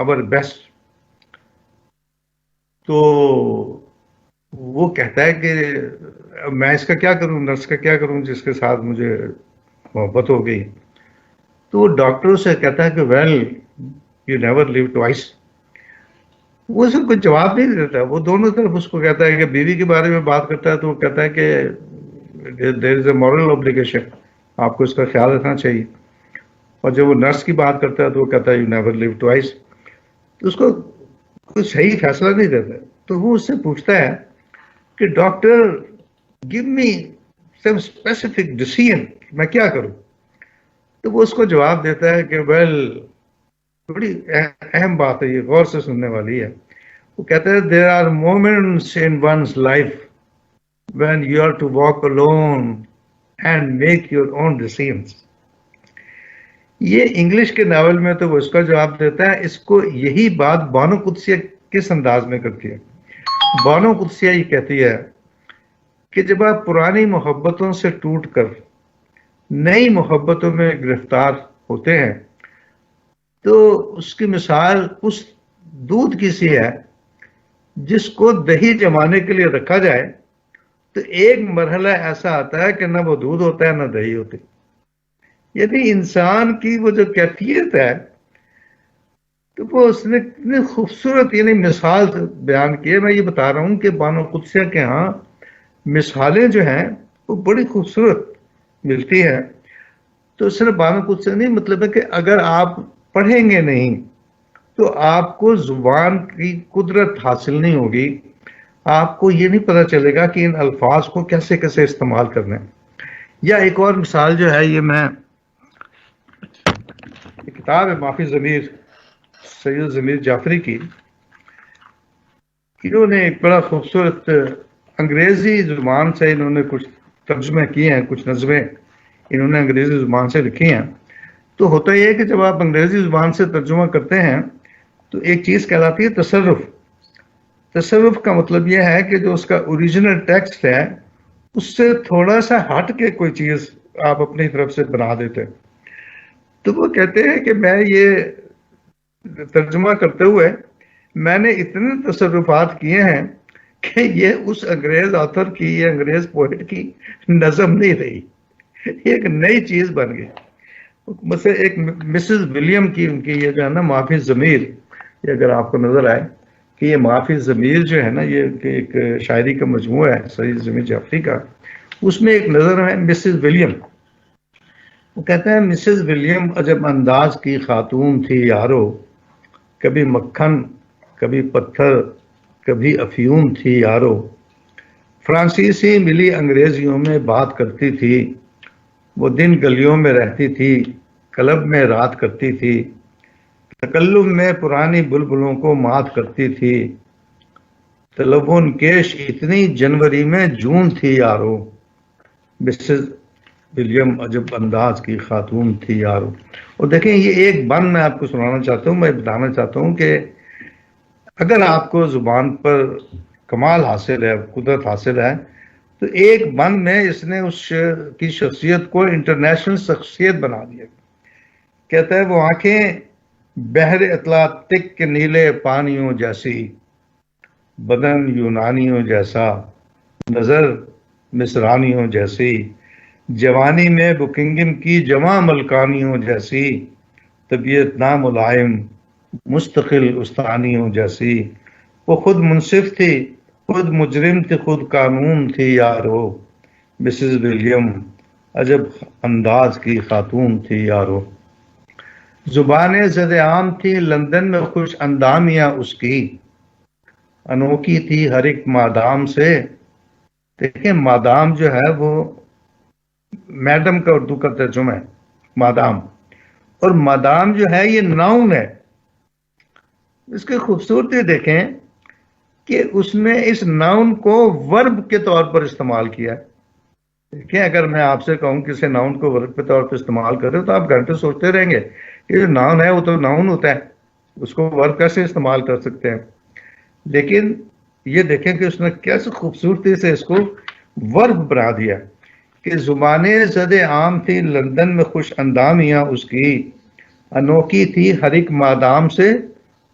our best. تو وہ کہتا ہے کہ میں اس کا کیا کروں, نرس کا کیا کروں جس کے ساتھ مجھے محبت ہو گئی. تو وہ ڈاکٹر سے کہتا ہے کہ well you never leave twice. وہ اسے کوئی جواب نہیں دیتا, وہ دونوں طرف اس کو کہتا ہے کہ بیوی کے بارے میں بات کرتا ہے تو وہ کہتا ہے کہ دیر از اے مورل obligation, آپ کو اس کا خیال رکھنا چاہیے. اور جب وہ نرس کی بات کرتا ہے تو وہ کہتا ہے یو نیور لیو ٹوائس. تو اس کو کوئی صحیح فیصلہ نہیں دیتا. تو وہ اس سے پوچھتا ہے کہ ڈاکٹر گیو می سم اسپیسیفک ڈیسیژن, میں کیا کروں. تو وہ اس کو جواب دیتا ہے کہ ویل, بڑی اہم بات ہے یہ, غور سے سننے والی ہے. وہ کہتا ہے there are moments in once life when you are to walk alone and make your own decisions. یہ انگلش کے ناول میں تو وہ اس کا جواب دیتا ہے. اس کو یہی بات بانو قدسیہ کس انداز میں کرتی ہے. بانو قدسیہ یہ کہتی ہے کہ جب آپ پرانی محبتوں سے ٹوٹ کر نئی محبتوں میں گرفتار ہوتے ہیں تو اس کی مثال اس دودھ کی سی ہے جس کو دہی جمانے کے لیے رکھا جائے تو ایک مرحلہ ایسا آتا ہے کہ نہ وہ دودھ ہوتا ہے نہ دہی ہوتی. یعنی انسان کی وہ جو کیفیت ہے تو وہ اس نے اتنی خوبصورت یعنی مثال بیان کی ہے. میں یہ بتا رہا ہوں کہ بانو قدسیہ کے ہاں مثالیں جو ہیں وہ بڑی خوبصورت ملتی ہیں. تو صرف بانو قدسیہ نہیں, مطلب ہے کہ اگر آپ پڑھیں گے نہیں تو آپ کو زبان کی قدرت حاصل نہیں ہوگی, آپ کو یہ نہیں پتہ چلے گا کہ ان الفاظ کو کیسے کیسے استعمال کرنا ہے. یا ایک اور مثال جو ہے, یہ میں کتاب ہے ما فی الضمیر سید ضمیر جعفری کی, انہوں نے ایک بڑا خوبصورت انگریزی زبان سے انہوں نے کچھ ترجمے کیے ہیں, کچھ نظمیں انہوں نے انگریزی زبان سے لکھی ہیں. تو ہوتا یہ ہے کہ جب آپ انگریزی زبان سے ترجمہ کرتے ہیں تو ایک چیز کہلاتی ہے تصرف. تصرف کا مطلب یہ ہے کہ جو اس کا اوریجنل ٹیکسٹ ہے اس سے تھوڑا سا ہٹ کے کوئی چیز آپ اپنی طرف سے بنا دیتے. تو وہ کہتے ہیں کہ میں یہ ترجمہ کرتے ہوئے میں نے اتنے تصرفات کیے ہیں کہ یہ اس انگریز آتھر کی, یہ انگریز پوئٹ کی نظم نہیں رہی, ایک نئی چیز بن گئی. مثلا ایک مسز ولیم کی ان کی یہ جو ہے نا ما فی الضمیر, یہ اگر آپ کو نظر آئے کہ یہ ما فی الضمیر جو ہے نا یہ ایک شاعری کا مجموعہ ہے سید ضمیر جعفری کا, اس میں ایک نظر ہے مسز ولیم. وہ کہتے ہیں مسز ولیم عجب انداز کی خاتون تھی یارو, کبھی مکھن کبھی پتھر کبھی افیون تھی یارو. فرانسیسی ملی انگریزیوں میں بات کرتی تھی, وہ دن گلیوں میں رہتی تھی, کلب میں رات کرتی تھی, تکلم میں پرانی بلبلوں کو مات کرتی تھی, تلون کیش اتنی جنوری میں جون تھی یارو. مسز ولیم عجب انداز کی خاتون تھی یارو. اور دیکھیں یہ ایک بند میں آپ کو سنانا چاہتا ہوں, میں بتانا چاہتا ہوں کہ اگر آپ کو زبان پر کمال حاصل ہے, قدرت حاصل ہے, تو ایک بند میں اس نے اس کی شخصیت کو انٹرنیشنل شخصیت بنا دیا. کہتا ہے وہ آنکھیں بحر اطلانٹک کے نیلے پانیوں جیسی, بدن یونانیوں جیسا, نظر مصرانیوں جیسی, جوانی میں بکنگم کی جواں ملکانیوں جیسی, طبیعت ناملائم مستقل استانیوں جیسی. وہ خود منصف تھی, خود مجرم تھی, خود قانون تھی یارو. مسز ولیم عجب انداز کی خاتون تھی یارو. زبانیں زد عام تھی لندن میں خوش اندامیاں اس کی, انوکھی تھی ہر ایک مادام سے. دیکھیں مادام جو ہے وہ میڈم کا اردو کا ترجمہ ہے مادام, اور مادام جو ہے یہ ناؤن ہے. اس کی خوبصورتی دیکھیں کہ اس میں اس ناؤن کو ورب کے طور پر استعمال کیا ہے. دیکھیں اگر میں آپ سے کہوں کسی ناؤن کو ورب کے طور پر استعمال کریں تو آپ گھنٹے سوچتے رہیں گے کہ جو ناؤن ہے وہ تو ناؤن ہوتا ہے, اس کو ورب کیسے استعمال کر سکتے ہیں. لیکن یہ دیکھیں کہ اس نے کیسے خوبصورتی سے اس کو ورب بنا دیا کہ زبانیں زد عام تھی لندن میں خوش اندامیاں اس کی, انوکھی تھی ہر ایک مادام سے.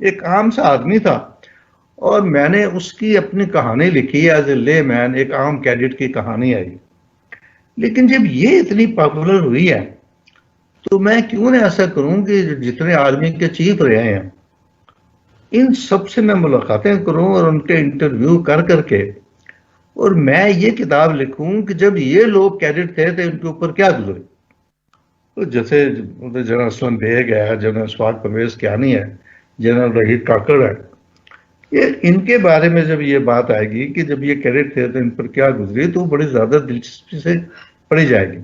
ایک عام سا آدمی تھا اور میں نے اس کی اپنی کہانی لکھی ایز اے لے مین, ایک عام کیڈٹ کی کہانی آئی. لیکن جب یہ اتنی پاپولر ہوئی ہے تو میں کیوں نہ ایسا کروں کہ جتنے آرمی کے چیف رہے ہیں ان سب سے میں ملاقاتیں کروں اور ان کے انٹرویو کر کے اور میں یہ کتاب لکھوں کہ جب یہ لوگ کیڈٹ تھے تو ان کے اوپر کیا گزرے. تو جیسے جنرل اسلم بیگ ہے, جنرل اشفاق پرویز کیانی ہے, جنرل رحیق کاکڑ ہے, یہ ان کے بارے میں جب یہ بات آئے گی کہ جب یہ کیڈٹ تھے تو ان پر کیا گزری تو بڑی زیادہ دلچسپی سے پڑھی جائے گی.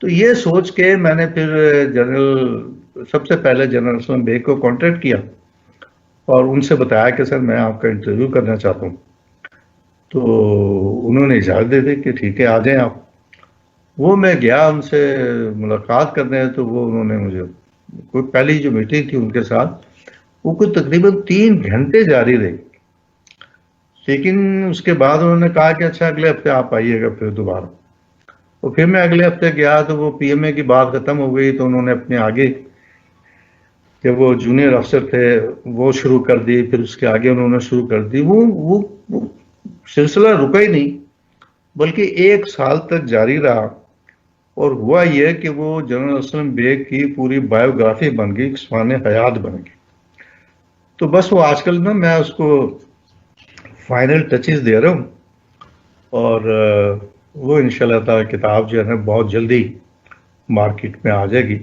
تو یہ سوچ کے میں نے پھر سب سے پہلے جنرل اسلم بیگ کو کانٹیکٹ کیا اور ان سے بتایا کہ سر میں آپ کا انٹرویو کرنا چاہتا ہوں. تو انہوں نے اجازت دے دی کہ ٹھیک ہے آ جائیں آپ. وہ میں گیا ان سے ملاقات کرنے, تو وہ انہوں نے مجھے کوئی پہلی جو میٹنگ تھی ان کے ساتھ وہ کوئی تقریباً 3 گھنٹے جاری رہی. لیکن اس کے بعد انہوں نے کہا کہ اچھا اگلے ہفتے آپ آئیے گا پھر دوبارہ. اور پھر میں اگلے ہفتے گیا تو وہ پی ایم اے کی بات ختم ہو گئی, تو انہوں نے اپنے آگے کہ وہ جونیئر افسر تھے وہ شروع کر دی, پھر اس کے آگے انہوں نے شروع کر دی. وہ سلسلہ رکا ہی نہیں بلکہ 1 سال تک جاری رہا. اور ہوا یہ کہ وہ جنرل اسلم بیگ کی پوری بایوگرافی بن گئی, سوانح حیات بن گئی. تو بس وہ آج کل نا میں اس کو فائنل ٹچز دے رہا ہوں اور وہ انشاءاللہ تعالی کتاب جو ہے نا بہت جلدی مارکیٹ میں آ جائے گی.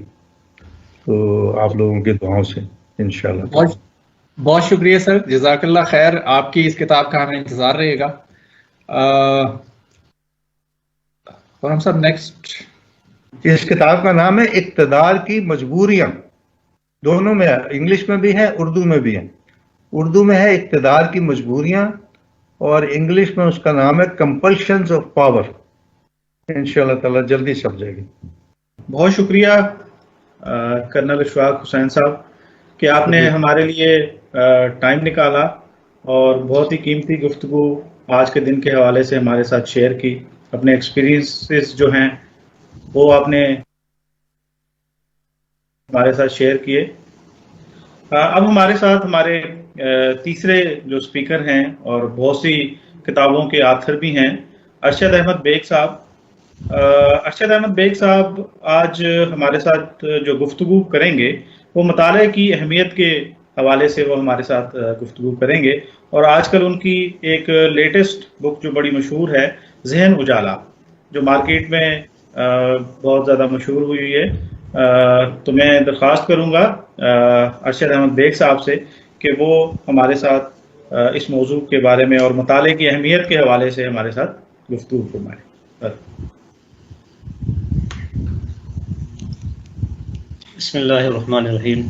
تو آپ لوگوں کی دعاؤں سے انشاءاللہ. بہت شکریہ سر, جزاک اللہ خیر. آپ کی اس کتاب کا ہمیں انتظار رہے گا. خرم صاحب نیکسٹ. اس کتاب کا نام ہے اقتدار کی مجبوریاں. دونوں میں ہے, انگلش میں بھی ہے اردو میں بھی ہے. اردو میں ہے اقتدار کی مجبوریاں اور انگلش میں اس کا نام ہے کمپلشنز آف پاور. انشاءاللہ تعالی جلدی چھپ جائے گی. بہت شکریہ کرنل اشفاق حسین صاحب کہ آپ نے ہمارے لیے ٹائم نکالا اور بہت ہی قیمتی گفتگو آج کے دن کے حوالے سے ہمارے ساتھ شیئر کی. اپنے ایکسپیرینسز جو ہیں وہ آپ نے ہمارے ساتھ شیئر کیے. اب ہمارے ساتھ ہمارے تیسرے جو اسپیکر ہیں اور بہت سی کتابوں کے آتھر بھی ہیں, ارشد احمد بیگ صاحب. ارشد احمد بیگ صاحب آج ہمارے ساتھ جو گفتگو کریں گے وہ مطالعے کی اہمیت کے حوالے سے وہ ہمارے ساتھ گفتگو کریں گے. اور آج کل ان کی ایک لیٹسٹ بک جو بڑی مشہور ہے ذہن اجالا, جو مارکیٹ میں بہت زیادہ مشہور ہوئی ہے. تو میں درخواست کروں گا ارشد احمد بیگ صاحب سے کہ وہ ہمارے ساتھ اس موضوع کے بارے میں اور مطالعے کی اہمیت کے حوالے سے ہمارے ساتھ گفتگو فرمائیں. بسم اللہ الرحمن الرحیم.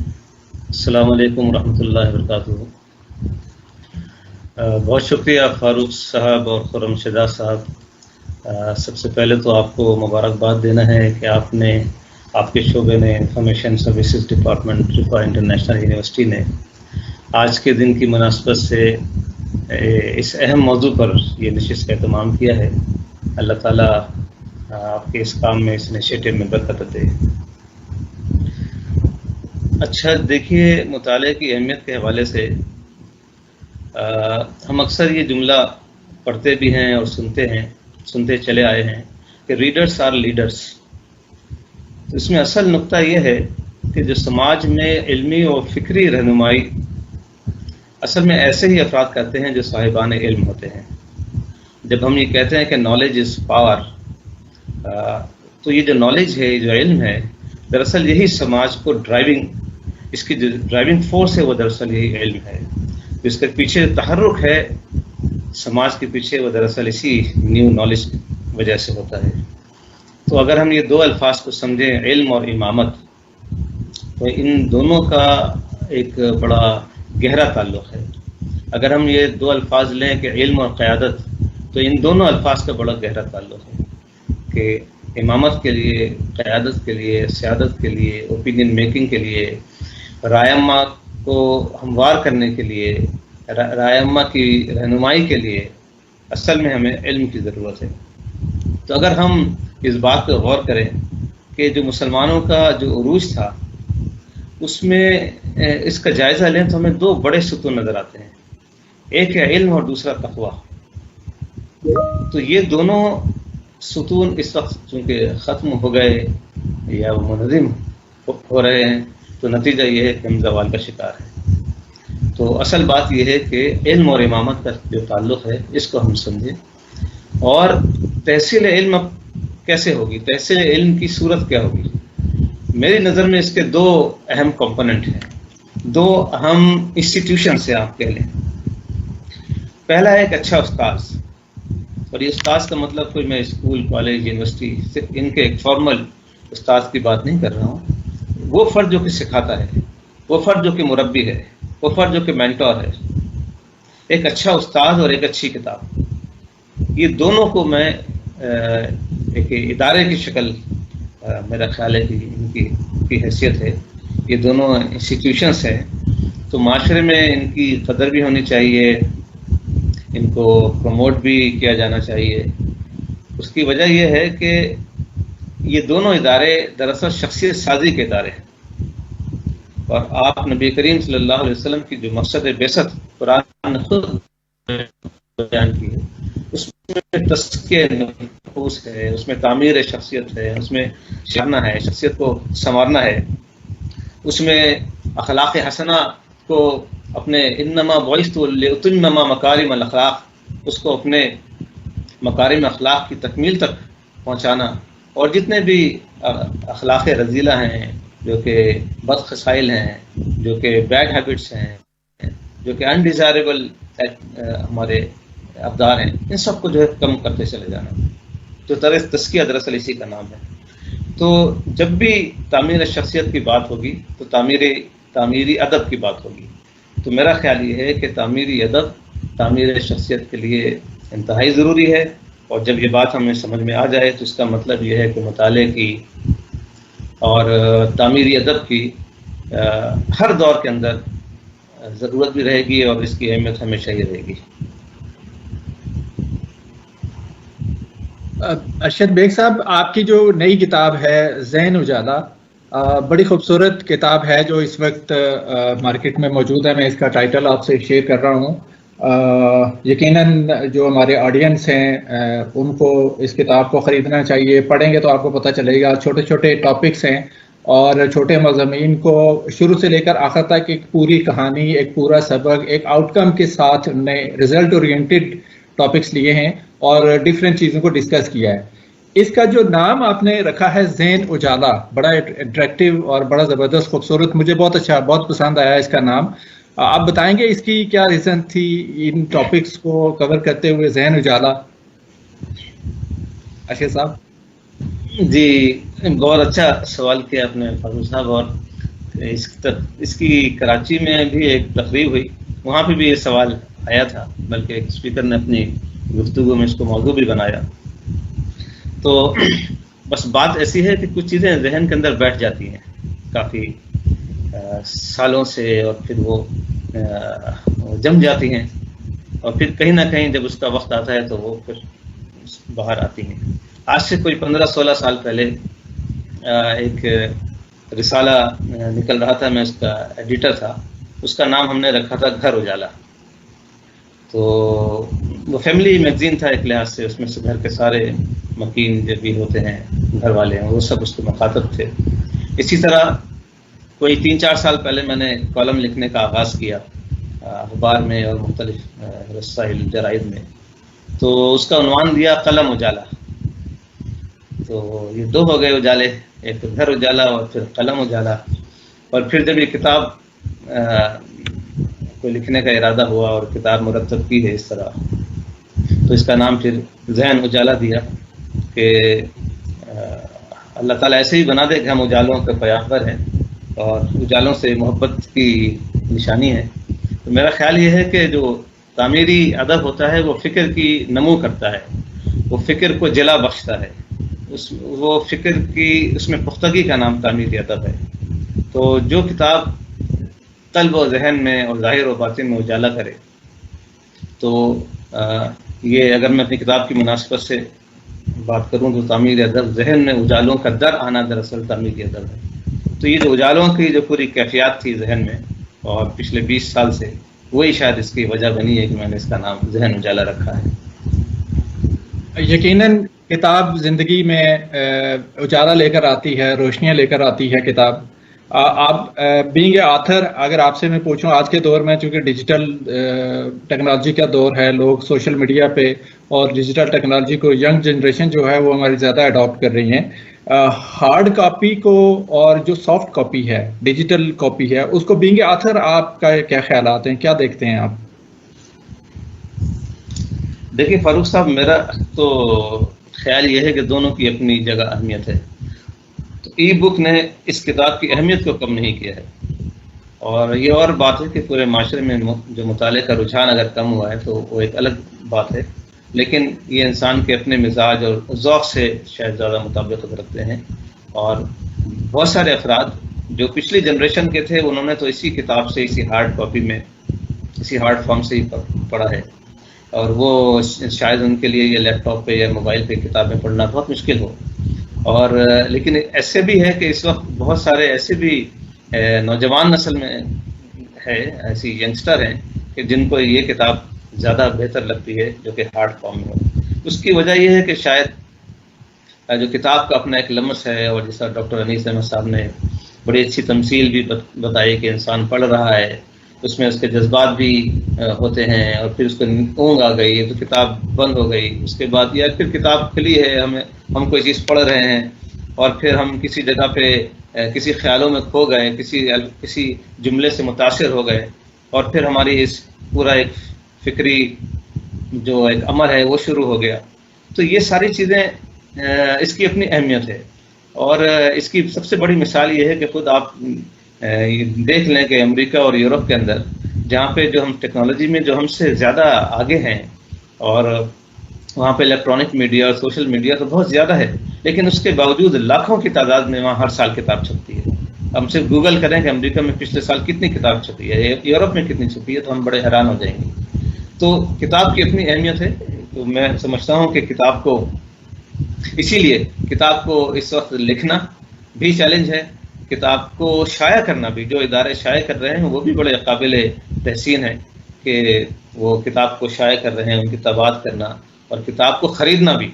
السلام علیکم ورحمۃ اللہ وبرکاتہ. بہت شکریہ فاروق صاحب اور خرم شہزاد صاحب. سب سے پہلے تو آپ کو مبارکباد دینا ہے کہ آپ کے شعبے نے information services department Riphah international university نے آج کے دن کی مناسبت سے اس اہم موضوع پر یہ نشست کا اہتمام کیا ہے. اللہ تعالیٰ آپ کے اس کام میں, اس انیشیٹو میں برکت دے. اچھا دیکھیے, مطالعے کی اہمیت کے حوالے سے ہم اکثر یہ جملہ پڑھتے بھی ہیں اور سنتے چلے آئے ہیں کہ ریڈرز آر لیڈرز. تو اس میں اصل نقطہ یہ ہے کہ جو سماج میں علمی اور فکری رہنمائی اصل میں ایسے ہی افراد کرتے ہیں جو صاحبان علم ہوتے ہیں. جب ہم یہ کہتے ہیں کہ نالج از پاور, تو یہ جو نالج ہے, جو علم ہے, دراصل یہی سماج کو اس کی جو ڈرائیونگ فورس ہے وہ دراصل یہی علم ہے. اس کے پیچھے تحرک ہے سماج کے پیچھے, وہ دراصل اسی نیو نالج کی وجہ سے ہوتا ہے. تو اگر ہم یہ 2 الفاظ کو سمجھیں, علم اور امامت, تو ان دونوں کا ایک بڑا گہرا تعلق ہے. اگر ہم یہ 2 الفاظ لیں کہ علم اور قیادت, تو ان دونوں الفاظ کا بڑا گہرا تعلق ہے کہ امامت کے لیے, قیادت کے لیے, سیادت کے لیے, اوپینین میکنگ کے لیے, رائمہ کو ہموار کرنے کے لیے, رائمہ کی رہنمائی کے لیے اصل میں ہمیں علم کی ضرورت ہے. تو اگر ہم اس بات پہ غور کریں کہ جو مسلمانوں کا جو عروج تھا اس میں اس کا جائزہ لیں تو ہمیں دو بڑے ستون نظر آتے ہیں، ایک ہے علم اور دوسرا تقویٰ. تو یہ دونوں ستون اس وقت چونکہ ختم ہو گئے یا وہ منہدم ہو رہے ہیں، تو نتیجہ یہ ہے کہ ہم زوال کا شکار ہیں. تو اصل بات یہ ہے کہ علم اور امامت کا جو تعلق ہے اس کو ہم سمجھیں. اور تحصیل علم اب کیسے ہوگی، تحصیل علم کی صورت کیا ہوگی؟ میری نظر میں اس کے دو اہم کمپوننٹ ہیں، دو اہم انسٹیٹیوشن سے آپ کہہ لیں. پہلا ہے ایک اچھا استاذ، اور یہ استاذ کا مطلب کوئی میں اسکول کالج یونیورسٹی صرف ان کے ایک فارمل استاذ کی بات نہیں کر رہا ہوں. وہ فرد جو کہ سکھاتا ہے، وہ فرد جو کہ مربی ہے، وہ فرد جو کہ مینٹور ہے. ایک اچھا استاذ اور ایک اچھی کتاب، یہ دونوں کو میں ایک ادارے کی شکل میرا خیال ہے کہ ان کی حیثیت ہے. یہ دونوں انسٹیٹیوشنس ہیں، تو معاشرے میں ان کی قدر بھی ہونی چاہیے، ان کو پروموٹ بھی کیا جانا چاہیے. اس کی وجہ یہ ہے کہ یہ دونوں ادارے دراصل شخصیت سازی کے ادارے ہیں. اور آپ نبی کریم صلی اللہ علیہ وسلم کی جو مقصد بعثت قرآن نے خود بیان کی ہے، اس میں تزکیہ نفوس ہے، اس میں تعمیر شخصیت ہے، اس میں شاننا ہے، شخصیت کو سنوارنا ہے، اس میں اخلاق حسنہ کو اپنے انما بعثت لاتمم مکارم الاخلاق، اس کو اپنے مکارم اخلاق کی تکمیل تک پہنچانا. اور جتنے بھی اخلاق رذیلہ ہیں، جو کہ بد خصائل ہیں، جو کہ بیڈ ہیبٹس ہیں، جو کہ انڈیزائربل ہمارے ابدار ہیں، ان سب کو جو ہے کم کرتے چلے جانا. تو طرز تزکیہ دراصل اسی کا نام ہے. تو جب بھی تعمیر شخصیت کی بات ہوگی تو تعمیری ادب کی بات ہوگی. تو میرا خیال یہ ہے کہ تعمیری ادب تعمیر شخصیت کے لیے انتہائی ضروری ہے. اور جب یہ بات ہمیں سمجھ میں آ جائے تو اس کا مطلب یہ ہے کہ مطالعے کی اور تعمیری ادب کی ہر دور کے اندر ضرورت بھی رہے گی، اور اس کی اہمیت ہمیشہ ہی رہے گی. ارشد بیگ صاحب، آپ کی جو نئی کتاب ہے ذہن اجالا، بڑی خوبصورت کتاب ہے جو اس وقت مارکیٹ میں موجود ہے. میں اس کا ٹائٹل آپ سے شیئر کر رہا ہوں. یقیناً جو ہمارے آڈینس ہیں ان کو اس کتاب کو خریدنا چاہیے. پڑھیں گے تو آپ کو پتہ چلے گا. چھوٹے چھوٹے ٹاپکس ہیں اور چھوٹے مضامین کو شروع سے لے کر آخر تک ایک پوری کہانی، ایک پورا سبق، ایک آؤٹ کم کے ساتھ انہوں نے رزلٹ اورینٹڈ ٹاپکس لیے ہیں اور ڈفرینٹ چیزوں کو ڈسکس کیا ہے. اس کا جو نام آپ نے رکھا ہے ذہن اجالا، بڑا اٹریکٹیو اور بڑا زبردست خوبصورت، مجھے بہت اچھا، بہت پسند آیا اس کا نام. آپ بتائیں گے اس کی کیا ریزن تھی ان ٹاپکس کو کور کرتے ہوئے ذہن اجالا؟ اشر صاحب. جی، بہت اچھا سوال کیا آپ نے فاضل صاحب. اور اس کی کراچی میں بھی ایک تقریب ہوئی، وہاں پہ بھی یہ سوال آیا تھا، بلکہ ایک اسپیکر نے اپنی گفتگو میں اس کو موضوع بھی بنایا. تو بس بات ایسی ہے کہ کچھ چیزیں ذہن کے اندر بیٹھ جاتی ہیں کافی سالوں سے، اور پھر وہ جم جاتی ہیں، اور پھر کہیں نہ کہیں جب اس کا وقت آتا ہے تو وہ پھر باہر آتی ہیں. آج سے کوئی 15-16 سال پہلے ایک رسالہ نکل رہا تھا، میں اس کا ایڈیٹر تھا. اس کا نام ہم نے رکھا تھا گھر اجالا. تو وہ فیملی میگزین تھا ایک لحاظ سے، اس میں سے گھر کے سارے مکین جو بھی ہوتے ہیں، گھر والے ہیں، وہ سب اس کے مخاطب تھے. اسی طرح کوئی 3-4 سال پہلے میں نے کالم لکھنے کا آغاز کیا اخبار میں اور مختلف رسائل جرائد میں. تو اس کا عنوان دیا قلم اجالا. تو یہ دو ہو گئے اجالے، ایک گھر اجالا اور پھر قلم اجالا. اور پھر جب یہ کتاب کو لکھنے کا ارادہ ہوا اور کتاب مرتب کی ہے اس طرح، تو اس کا نام پھر ذہن اجالا دیا کہ اللہ تعالیٰ ایسے ہی بنا دے کہ ہم اجالوں کے پیغمبر ہیں اور اجالوں سے محبت کی نشانی ہے. تو میرا خیال یہ ہے کہ جو تعمیری ادب ہوتا ہے وہ فکر کی نمو کرتا ہے، وہ فکر کو جلا بخشتا ہے، وہ فکر کی اس میں پختگی کا نام تعمیری ادب ہے. تو جو کتاب قلب و ذہن میں اور ظاہر و باطن میں اجالا کرے، تو یہ اگر میں اپنی کتاب کی مناسبت سے بات کروں تو تعمیری ادب، ذہن میں اجالوں کا در آنا دراصل تعمیری ادب ہے. تو یہ جو اجالوں کی جو پوری کیفیات تھی ذہن میں اور پچھلے 20 سال سے، وہی شاید اس کی وجہ بنی ہے کہ میں نے اس کا نام ذہن اجالا رکھا ہے۔ یقیناً کتاب زندگی میں اجالا لے کر آتی ہے، روشنیاں لے کر آتی ہے کتاب۔ آپ بینگ اے آتھر، اگر آپ سے میں پوچھوں آج کے دور میں چونکہ ڈیجیٹل ٹیکنالوجی کا دور ہے، لوگ سوشل میڈیا پہ اور ڈیجیٹل ٹیکنالوجی کو ینگ جنریشن جو ہے وہ ہماری زیادہ اڈاپٹ کر رہی ہیں، ہارڈ کاپی کو اور جو سافٹ کاپی ہے، ڈیجیٹل کاپی ہے، اس کو بینگ اے آتھر آپ کا کیا خیالات ہیں، کیا دیکھتے ہیں آپ؟ دیکھیے فاروق صاحب، میرا تو خیال یہ ہے کہ دونوں کی اپنی جگہ اہمیت ہے۔ تو ای بک نے اس کتاب کی اہمیت کو کم نہیں کیا ہے، اور یہ اور بات ہے کہ پورے معاشرے میں جو مطالعے کا رجحان اگر کم ہوا ہے تو وہ ایک الگ بات ہے، لیکن یہ انسان کے اپنے مزاج اور ذوق سے شاید زیادہ مطابقت رکھتے ہیں۔ اور بہت سارے افراد جو پچھلی جنریشن کے تھے انہوں نے تو اسی کتاب سے، اسی ہارڈ کاپی میں، اسی ہارڈ فارم سے ہی پڑھا ہے، اور وہ شاید ان کے لیے یہ لیپ ٹاپ پہ یا موبائل پہ کتابیں پڑھنا بہت مشکل ہو۔ اور لیکن ایسے بھی ہے کہ اس وقت بہت سارے ایسے بھی نوجوان نسل میں ہے، ایسی ینگسٹر ہیں کہ جن کو یہ کتاب زیادہ بہتر لگتی ہے جو کہ ہارڈ فارم میں ہو۔ اس کی وجہ یہ ہے کہ شاید جو کتاب کا اپنا ایک لمس ہے، اور جیسا ڈاکٹر انیس احمد صاحب نے بڑی اچھی تمثیل بھی بتائی کہ انسان پڑھ رہا ہے، اس میں اس کے جذبات بھی ہوتے ہیں، اور پھر اس کو اونگ آ گئی تو کتاب بند ہو گئی، اس کے بعد یا پھر کتاب کھلی ہے، ہم کوئی چیز پڑھ رہے ہیں اور پھر ہم کسی جگہ پہ کسی خیالوں میں کھو گئے، کسی جملے سے متاثر ہو گئے، اور پھر ہماری اس پورا ایک فکری جو ایک عمل ہے وہ شروع ہو گیا۔ تو یہ ساری چیزیں اس کی اپنی اہمیت ہے، اور اس کی سب سے بڑی مثال یہ ہے کہ خود آپ دیکھ لیں کہ امریکہ اور یورپ کے اندر، جہاں پہ جو ہم ٹیکنالوجی میں جو ہم سے زیادہ آگے ہیں، اور وہاں پہ الیکٹرانک میڈیا اور سوشل میڈیا تو بہت زیادہ ہے، لیکن اس کے باوجود لاکھوں کی تعداد میں وہاں ہر سال کتاب چھپتی ہے۔ ہم سے گوگل کریں کہ امریکہ میں پچھلے سال کتنی کتاب چھپی ہے، یورپ میں کتنی چھپی ہے، تو ہم بڑے حیران ہو جائیں گے۔ تو کتاب کی اپنی اہمیت ہے۔ تو میں سمجھتا ہوں کہ کتاب کو، اسی لیے کتاب کو اس وقت لکھنا بھی چیلنج ہے، کتاب کو شائع کرنا بھی، جو ادارے شائع کر رہے ہیں وہ بھی بڑے قابل تحسین ہے کہ وہ کتاب کو شائع کر رہے ہیں، ان کی طباعت کرنا اور کتاب کو خریدنا بھی،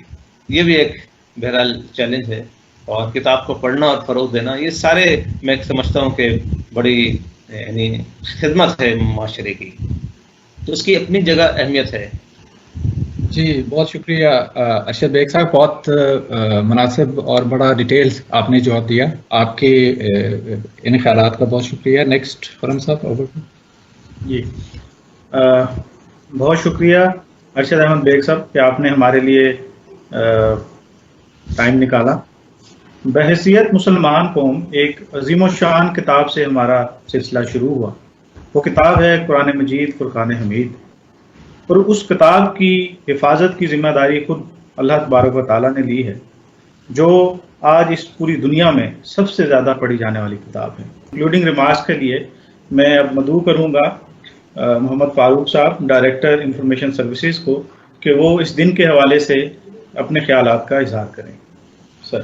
یہ بھی ایک بہرحال چیلنج ہے، اور کتاب کو پڑھنا اور فروغ دینا، یہ سارے میں سمجھتا ہوں کہ بڑی یعنی خدمت ہے معاشرے کی، تو اس کی اپنی جگہ اہمیت ہے۔ جی بہت شکریہ ارشد بیگ صاحب، بہت مناسب اور بڑا ڈیٹیلز آپ نے جواب دیا، آپ کے ان خیالات کا بہت شکریہ۔ نیکسٹ خرم صاحب، اوور۔ جی بہت شکریہ ارشد احمد بیگ صاحب کہ آپ نے ہمارے لیے ٹائم نکالا۔ بحیثیت مسلمان قوم ایک عظیم الشان کتاب سے ہمارا سلسلہ شروع ہوا، وہ کتاب ہے قرآن مجید فرقان حمید، اور اس کتاب کی حفاظت کی ذمہ داری خود اللہ تبارک و تعالیٰ نے لی ہے، جو آج اس پوری دنیا میں سب سے زیادہ پڑھی جانے والی کتاب ہے۔ انکلوڈنگ ریمارکس کے لیے میں اب مدعو کروں گا محمد فاروق صاحب، ڈائریکٹر انفارمیشن سروسز کو، کہ وہ اس دن کے حوالے سے اپنے خیالات کا اظہار کریں۔ سر۔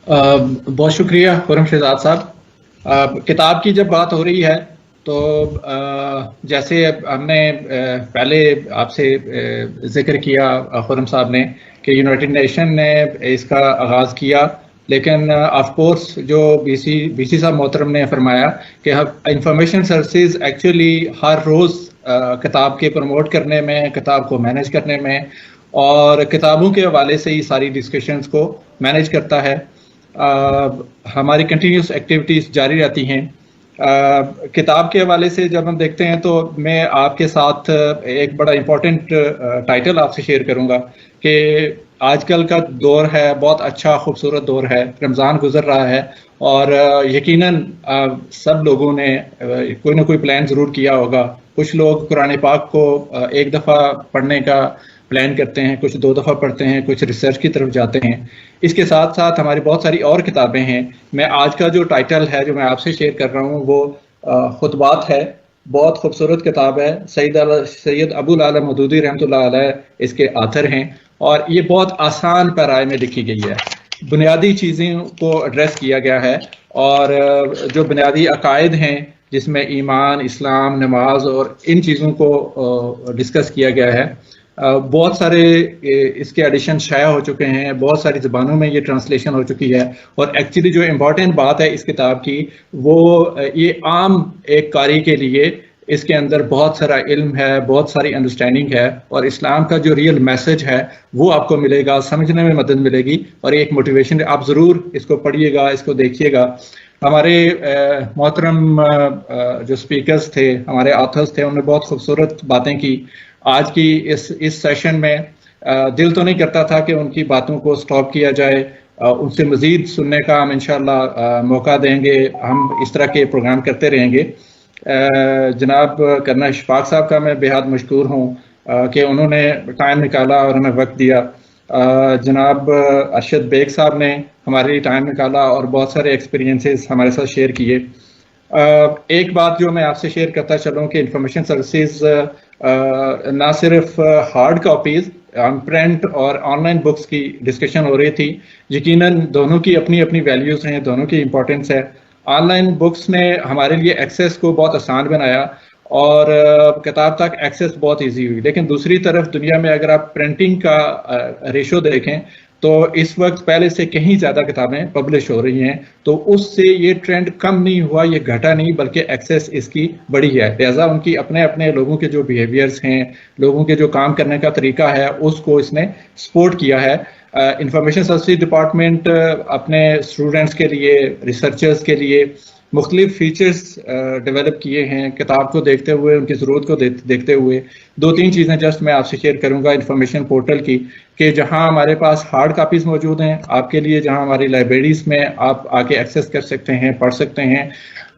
بہت شکریہ خرم شہزاد صاحب۔ کتاب کی جب بات ہو رہی ہے تو جیسے ہم نے پہلے آپ سے ذکر کیا خرم صاحب نے کہ یونائٹڈ نیشن نے اس کا آغاز کیا، لیکن آف کورس جو بی سی صاحب محترم نے فرمایا کہ انفارمیشن سروسز ایکچولی ہر روز کتاب کے پروموٹ کرنے میں، کتاب کو مینیج کرنے میں اور کتابوں کے حوالے سے ہی ساری ڈسکشنز کو مینیج کرتا ہے۔ ہماری کنٹینیوس ایکٹیویٹیز جاری رہتی ہیں۔ کتاب کے حوالے سے جب ہم دیکھتے ہیں تو میں آپ کے ساتھ ایک بڑا امپورٹنٹ ٹائٹل آپ سے شیئر کروں گا کہ آج کل کا دور ہے، بہت اچھا خوبصورت دور ہے، رمضان گزر رہا ہے، اور یقیناً سب لوگوں نے کوئی نہ کوئی پلان ضرور کیا ہوگا۔ کچھ لوگ قرآن پاک کو ایک دفعہ پڑھنے کا پلان کرتے ہیں، کچھ 2 دفعہ پڑھتے ہیں، کچھ ریسرچ کی طرف جاتے ہیں۔ اس کے ساتھ ساتھ ہماری بہت ساری اور کتابیں ہیں۔ میں آج کا جو ٹائٹل ہے جو میں آپ سے شیئر کر رہا ہوں وہ خطبات ہے، بہت خوبصورت کتاب ہے، سید ابو العالی مودودی رحمۃ اللہ علیہ اس کے آتھر ہیں، اور یہ بہت آسان پیرائے میں لکھی گئی ہے۔ بنیادی چیزوں کو ایڈریس کیا گیا ہے، اور جو بنیادی عقائد ہیں جس میں ایمان، اسلام، نماز اور ان چیزوں کو ڈسکس کیا گیا ہے. بہت سارے اس کے ایڈیشن شائع ہو چکے ہیں، بہت ساری زبانوں میں یہ ٹرانسلیشن ہو چکی ہے، اور ایکچولی جو امپورٹنٹ بات ہے اس کتاب کی وہ یہ عام ایک قاری کے لیے اس کے اندر بہت سارا علم ہے، بہت ساری انڈرسٹینڈنگ ہے، اور اسلام کا جو ریئل میسج ہے وہ آپ کو ملے گا، سمجھنے میں مدد ملے گی، اور ایک موٹیویشن. آپ ضرور اس کو پڑھیے گا، اس کو دیکھیے گا. ہمارے محترم جو سپیکرز تھے، ہمارے آتھرز تھے، انہوں نے بہت خوبصورت باتیں کی. آج کی اس سیشن میں دل تو نہیں کرتا تھا کہ ان کی باتوں کو سٹاپ کیا جائے، ان سے مزید سننے کا ہم انشاءاللہ موقع دیں گے. ہم اس طرح کے پروگرام کرتے رہیں گے. جناب کرنل اشفاق صاحب کا میں بہت مشکور ہوں کہ انہوں نے ٹائم نکالا اور ہمیں وقت دیا. جناب ارشد بیگ صاحب نے ہمارے لیے ٹائم نکالا اور بہت سارے ایکسپیرینسز ہمارے ساتھ شیئر کیے. ایک بات جو میں آپ سے شیئر کرتا چلوں کہ انفارمیشن سروسز نہ صرف ہارڈ کاپیز، پرنٹ اور آن لائن بکس کی ڈسکشن ہو رہی تھی. یقیناً دونوں کی اپنی اپنی ویلیوز ہیں، دونوں کی امپورٹنس ہے. آن لائن بکس نے ہمارے لیے ایکسیس کو بہت آسان بنایا اور کتاب تک ایکسیس بہت ایزی ہوئی، لیکن دوسری طرف دنیا میں اگر آپ پرنٹنگ کا ریشو دیکھیں تو اس وقت پہلے سے کہیں زیادہ کتابیں پبلش ہو رہی ہیں. تو اس سے یہ ٹرینڈ کم نہیں ہوا، یہ گھٹا نہیں، بلکہ ایکسیس اس کی بڑی ہے. لہٰذا ان کی اپنے اپنے لوگوں کے جو بیہیویئرس ہیں، لوگوں کے جو کام کرنے کا طریقہ ہے، اس کو اس نے سپورٹ کیا ہے. انفارمیشن سروسز ڈپارٹمنٹ اپنے اسٹوڈنٹس کے لیے، ریسرچرز کے لیے مختلف فیچرز ڈیولپ کیے ہیں کتاب کو دیکھتے ہوئے، ان کی ضرورت کو دیکھتے ہوئے. 2-3 چیزیں جسٹ میں آپ سے شیئر کروں گا انفارمیشن پورٹل کی، کہ جہاں ہمارے پاس ہارڈ کاپیز موجود ہیں آپ کے لیے، جہاں ہماری لائبریریز میں آپ آ کے ایکسیس کر سکتے ہیں، پڑھ سکتے ہیں،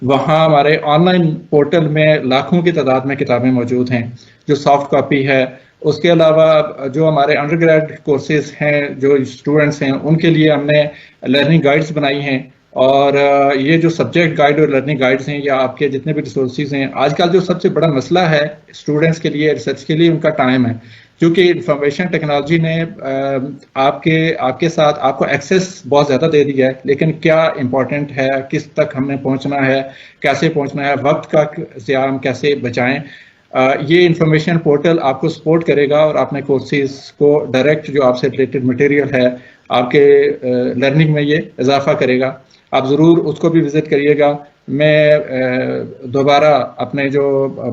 وہاں ہمارے آن لائن پورٹل میں لاکھوں کی تعداد میں کتابیں موجود ہیں جو سافٹ کاپی ہے. اس کے علاوہ جو ہمارے انڈر گریڈ کورسز ہیں، جو اسٹوڈنٹس ہیں، ان کے لیے ہم نے لرننگ گائیڈز بنائی ہیں. اور یہ جو سبجیکٹ گائیڈ اور لرننگ گائیڈز ہیں یا آپ کے جتنے بھی ریسورسز ہیں، آج کل جو سب سے بڑا مسئلہ ہے اسٹوڈنٹس کے لیے، ریسرچ کے لیے، ان کا ٹائم ہے. کیونکہ انفارمیشن ٹیکنالوجی نے آپ کے ساتھ آپ کو ایکسیس بہت زیادہ دے دیا ہے، لیکن کیا امپورٹنٹ ہے، کس تک ہم نے پہنچنا ہے، کیسے پہنچنا ہے، وقت کا ضیاع ہم کیسے بچائیں. یہ انفارمیشن پورٹل آپ کو سپورٹ کرے گا اور اپنے کورسز کو ڈائریکٹ جو آپ سے ریلیٹڈ مٹیریل ہے آپ کے لرننگ میں یہ اضافہ کرے گا. آپ ضرور اس کو بھی وزٹ کریے گا. میں دوبارہ اپنے جو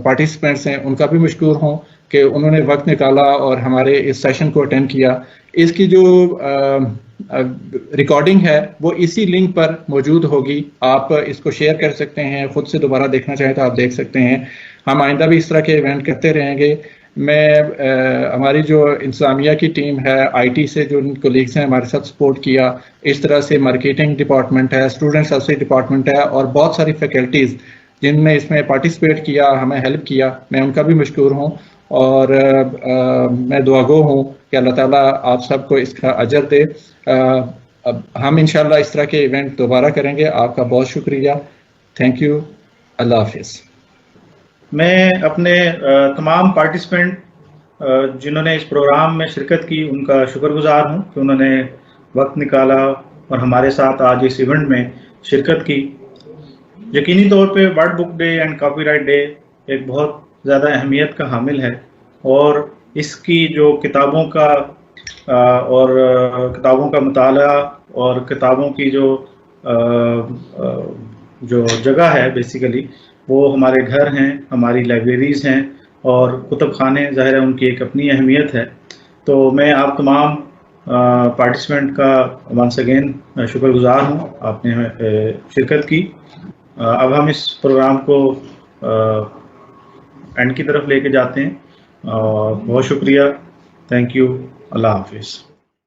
پارٹیسپینٹس ہیں ان کا بھی مشکور ہوں کہ انہوں نے وقت نکالا اور ہمارے اس سیشن کو اٹینڈ کیا. اس کی جو ریکارڈنگ ہے وہ اسی لنک پر موجود ہوگی، آپ اس کو شیئر کر سکتے ہیں، خود سے دوبارہ دیکھنا چاہیں تو آپ دیکھ سکتے ہیں. ہم آئندہ بھی اس طرح کے ایونٹ کرتے رہیں گے. میں ہماری جو انتظامیہ کی ٹیم ہے، آئی ٹی سے جو کولیگس ہیں ہمارے ساتھ سپورٹ کیا، اس طرح سے مارکیٹنگ ڈپارٹمنٹ ہے، اسٹوڈنٹ سروسز ڈپارٹمنٹ ہے، اور بہت ساری فیکلٹیز جن نے اس میں پارٹیسپیٹ کیا، ہمیں ہیلپ کیا، میں ان کا بھی مشکور ہوں. اور میں دعا گو ہوں کہ اللہ تعالیٰ آپ سب کو اس کا اجر دے. ہم انشاءاللہ اس طرح کے ایونٹ دوبارہ کریں گے. آپ کا بہت شکریہ. Thank you. اللہ حافظ. میں اپنے تمام پارٹیسپینٹ جنہوں نے اس پروگرام میں شرکت کی ان کا شکر گزار ہوں کہ انہوں نے وقت نکالا اور ہمارے ساتھ آج اس ایونٹ میں شرکت کی. یقینی طور پہ word book day and copy right day ایک بہت زیادہ اہمیت کا حامل ہے، اور اس کی جو کتابوں کا مطالعہ اور کتابوں کی جو جگہ ہے بیسیکلی وہ ہمارے گھر ہیں، ہماری لائبریریز ہیں، اور کتب خانے ظاہر ہے ان کی ایک اپنی اہمیت ہے. تو میں آپ تمام پارٹیسپینٹ کا ونس اگین شکر گزار ہوں، آپ نے شرکت کی. اب ہم اس پروگرام کو اینڈ کی طرف لے کے جاتے ہیں. بہت شکریہ. Thank you. اللہ حافظ.